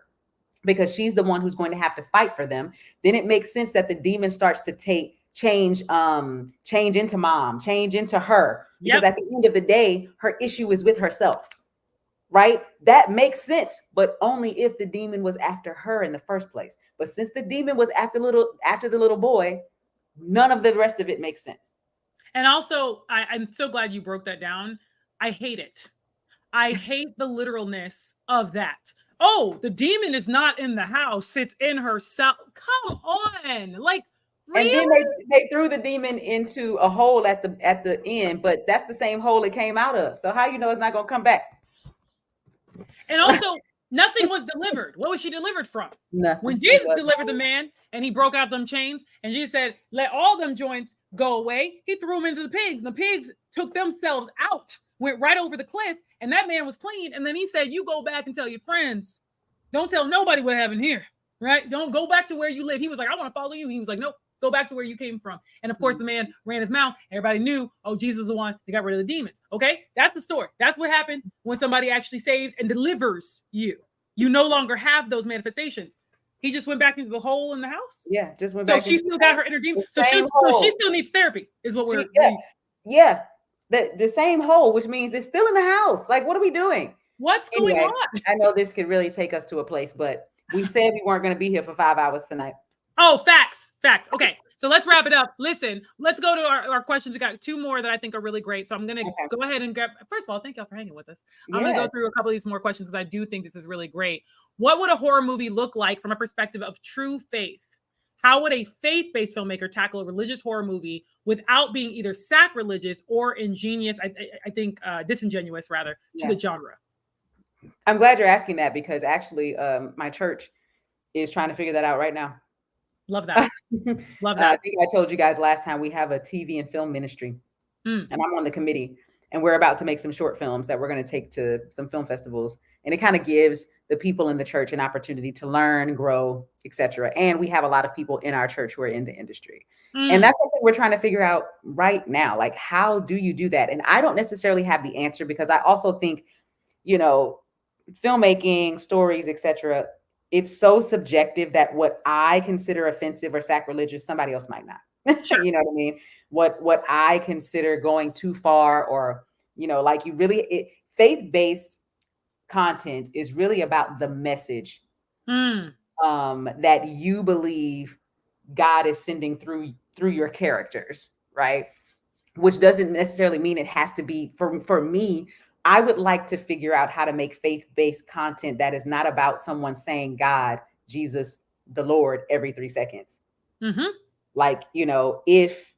because she's the one who's going to have to fight for them. Then it makes sense that the demon starts to change into mom, change into her. Because at the end of the day, her issue is with herself. right? That makes sense, but only if the demon was after her in the first place. But since the demon was after the little boy, none of the rest of it makes sense. And also, I'm so glad you broke that down. I hate it. I hate the literalness of that. Oh, the demon is not in the house, it's in herself. Come on. Like, And then really? they threw the demon into a hole at the end, but that's the same hole it came out of. So how you know it's not gonna come back? And also, nothing was delivered. What was she delivered from? Nothing. When Jesus delivered the man and he broke out them chains, and Jesus said, let all them joints go away, he threw them into the pigs. And the pigs took themselves out, went right over the cliff, and that man was clean. And then he said, you go back and tell your friends. Don't tell nobody what happened here, right? Don't go back to where you live. He was like, I want to follow you. He was like, nope. Go back to where you came from. And of course, the man ran his mouth. Everybody knew, oh, Jesus was the one that got rid of the demons. Okay, that's the story. That's what happened when somebody actually saved and delivers you. You no longer have those manifestations. He just went back into the hole in the house. Yeah, just went back. So she still got her inner demon. So she still needs therapy, is what we're. Yeah. The same hole, which means it's still in the house. Like, what are we doing? What's going on? I know this could really take us to a place, but we said we weren't going to be here for 5 hours tonight. Oh, facts. Okay, so let's wrap it up. Listen, let's go to our questions. We got 2 more that I think are really great. So I'm going to go ahead and grab. First of all, thank y'all for hanging with us. I'm going to go through a couple of these more questions because I do think this is really great. What would a horror movie look like from a perspective of true faith? How would a faith-based filmmaker tackle a religious horror movie without being either sacrilegious or ingenious, I think disingenuous rather, to the genre? I'm glad you're asking that because actually my church is trying to figure that out right now. Love that. Love that. I think I told you guys last time we have a TV and film ministry and I'm on the committee and we're about to make some short films that we're going to take to some film festivals. And it kind of gives the people in the church an opportunity to learn, grow, etc. And we have a lot of people in our church who are in the industry. And that's something we're trying to figure out right now. Like, how do you do that? And I don't necessarily have the answer because I also think, you know, filmmaking, stories, etc. It's so subjective that what I consider offensive or sacrilegious, somebody else might not. Sure. You know what I mean? What I consider going too far, or, you know, like faith-based content is really about the message that you believe God is sending through your characters, right? Which doesn't necessarily mean it has to be for me. I would like to figure out how to make faith-based content that is not about someone saying God, Jesus, the Lord every 3 seconds. Like, you know, if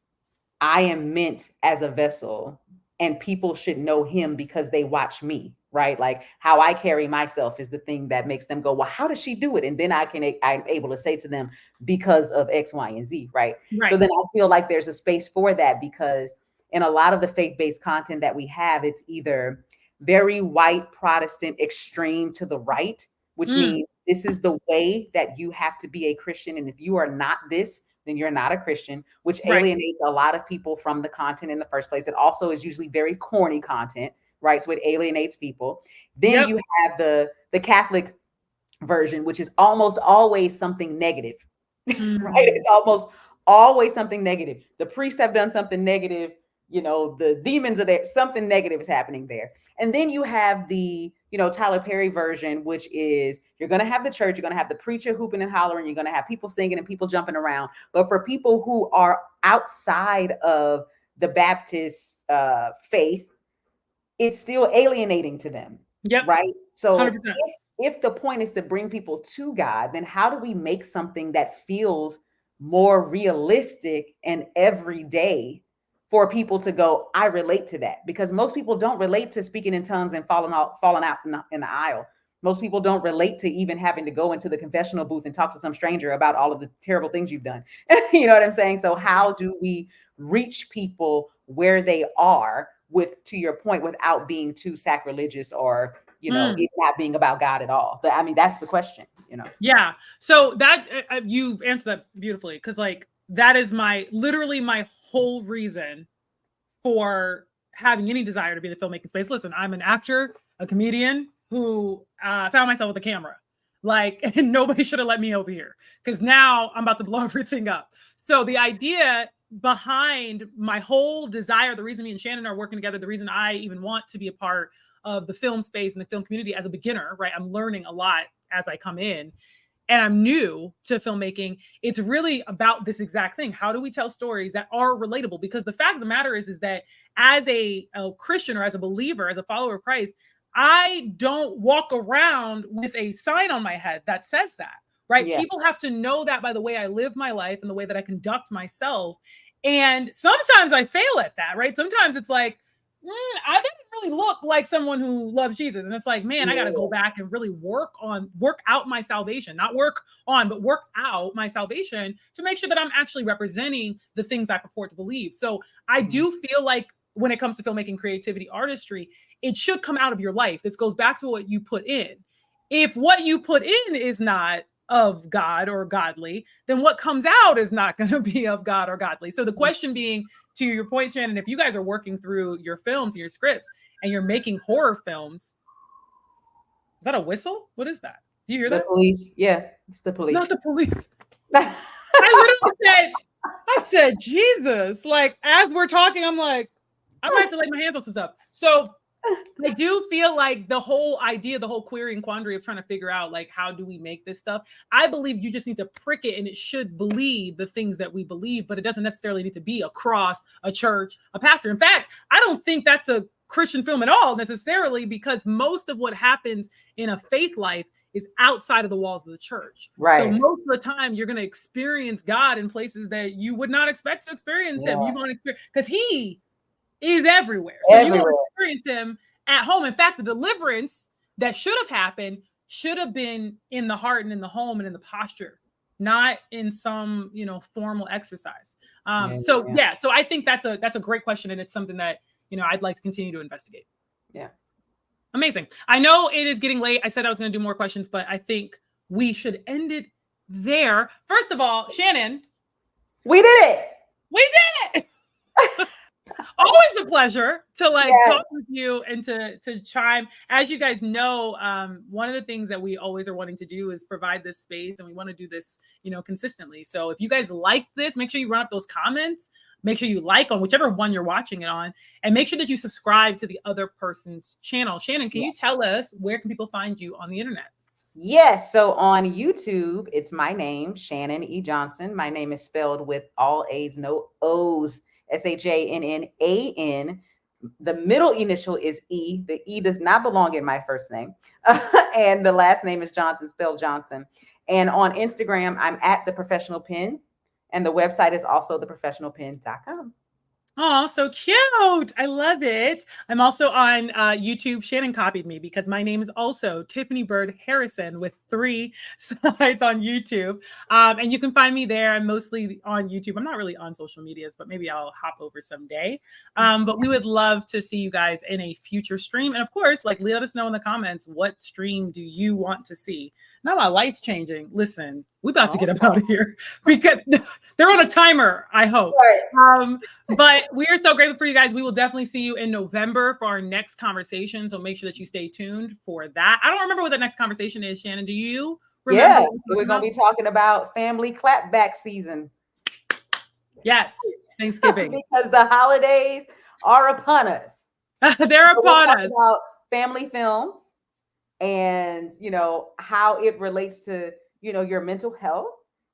I am meant as a vessel and people should know him because they watch me, right? Like how I carry myself is the thing that makes them go, well, how does she do it? And then I'm able to say to them because of X, Y, and Z, right? So then I feel like there's a space for that because in a lot of the faith-based content that we have, it's either very white Protestant extreme to the right, which means this is the way that you have to be a Christian. And if you are not this, then you're not a Christian, which alienates a lot of people from the content in the first place. It also is usually very corny content, right? So it alienates people. Then you have the Catholic version, which is almost always something negative, right? It's almost always something negative. The priests have done something negative. You know, the demons are there. Something negative is happening there. And then you have the, you know, Tyler Perry version, which is you're going to have the church, you're going to have the preacher hooping and hollering, you're going to have people singing and people jumping around. But for people who are outside of the Baptist faith, it's still alienating to them. Right. So if the point is to bring people to God, then how do we make something that feels more realistic and everyday for people to go, I relate to that? Because most people don't relate to speaking in tongues and falling out in the aisle. Most people don't relate to even having to go into the confessional booth and talk to some stranger about all of the terrible things you've done. You know what I'm saying? So how do we reach people where they are to your point, without being too sacrilegious or, you know, it not being about God at all? I mean, that's the question, you know? Yeah. So that you answered that beautifully. Cause like, that is literally my whole reason for having any desire to be in the filmmaking space. Listen, I'm an actor, a comedian who found myself with a camera. Like, and nobody should have let me over here because now I'm about to blow everything up. So the idea behind my whole desire, the reason me and Shannan are working together, the reason I even want to be a part of the film space and the film community as a beginner, right? I'm learning a lot as I come in and I'm new to filmmaking. It's really about this exact thing. How do we tell stories that are relatable? Because the fact of the matter is that as a Christian or as a believer, as a follower of Christ, I don't walk around with a sign on my head that says that, right? Yeah. People have to know that by the way I live my life and the way that I conduct myself. And sometimes I fail at that, right? Sometimes it's like, I didn't really look like someone who loves Jesus. And it's like, man, I got to go back and really work out my salvation, not work on, but work out my salvation to make sure that I'm actually representing the things I purport to believe. So I do feel like when it comes to filmmaking, creativity, artistry, it should come out of your life. This goes back to what you put in. If what you put in is not of God or godly, then what comes out is not going to be of God or godly. So the question being, to your point, Shannan, if you guys are working through your films, your scripts, and you're making horror films, is that a whistle? What is that? Do you hear that? The police. Yeah, it's the police. Not the police. I said, Jesus, like as we're talking, I'm like, I might have to lay my hands on some stuff. So I do feel like the whole idea, the whole query and quandary of trying to figure out like, how do we make this stuff? I believe you just need to prick it and it should believe the things that we believe, but it doesn't necessarily need to be a cross, a church, a pastor. In fact, I don't think that's a Christian film at all necessarily, because most of what happens in a faith life is outside of the walls of the church. Right. So most of the time you're going to experience God in places that you would not expect to experience him. You're going to experience, because he is everywhere. So you're going to experience him at home. In fact, the deliverance that should have happened should have been in the heart and in the home and in the posture, not in some, formal exercise. So I think that's a great question. And it's something that, I'd like to continue to investigate. Yeah. Amazing. I know it is getting late. I said I was going to do more questions, but I think we should end it there. First of all, Shannan. We did it. We did it. Always a pleasure to talk with you and to chime. As you guys know, one of the things that we always are wanting to do is provide this space, and we want to do this, consistently. So if you guys like this, make sure you run up those comments. Make sure you like on whichever one you're watching it on, and make sure that you subscribe to the other person's channel. Shannan, can you tell us where can people find you on the internet? Yes. So on YouTube, it's my name, Shannan E. Johnson. My name is spelled with all A's, no O's. Shannan. The middle initial is E. The E does not belong in my first name. And the last name is Johnson, spelled Johnson. And on Instagram, I'm at The Professional Pen. And the website is also theprofessionalpen.com. Oh, so cute. I love it. I'm also on YouTube. Shannan copied me because my name is also Tiffany Byrd Harrison with 3 sides on YouTube. And you can find me there. I'm mostly on YouTube. I'm not really on social medias, but maybe I'll hop over someday. But we would love to see you guys in a future stream. And of course, let us know in the comments, what stream do you want to see? Now my light's changing. Listen, we about to get up out of here because they're on a timer, I hope. Right. But we are so grateful for you guys. We will definitely see you in November for our next conversation. So make sure that you stay tuned for that. I don't remember what the next conversation is, Shannan. Do you remember? Yeah, we're going to be talking about family clapback season. Yes, Thanksgiving. Because the holidays are upon us. They're upon us. About family films. And, how it relates to, your mental health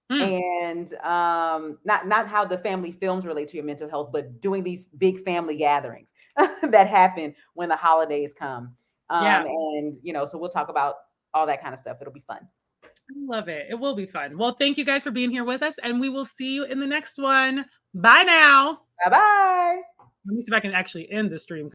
and not how the family films relate to your mental health, but doing these big family gatherings that happen when the holidays come. And, so we'll talk about all that kind of stuff. It'll be fun. I love it. It will be fun. Well, thank you guys for being here with us, and we will see you in the next one. Bye now. Bye-bye. Let me see if I can actually end the stream.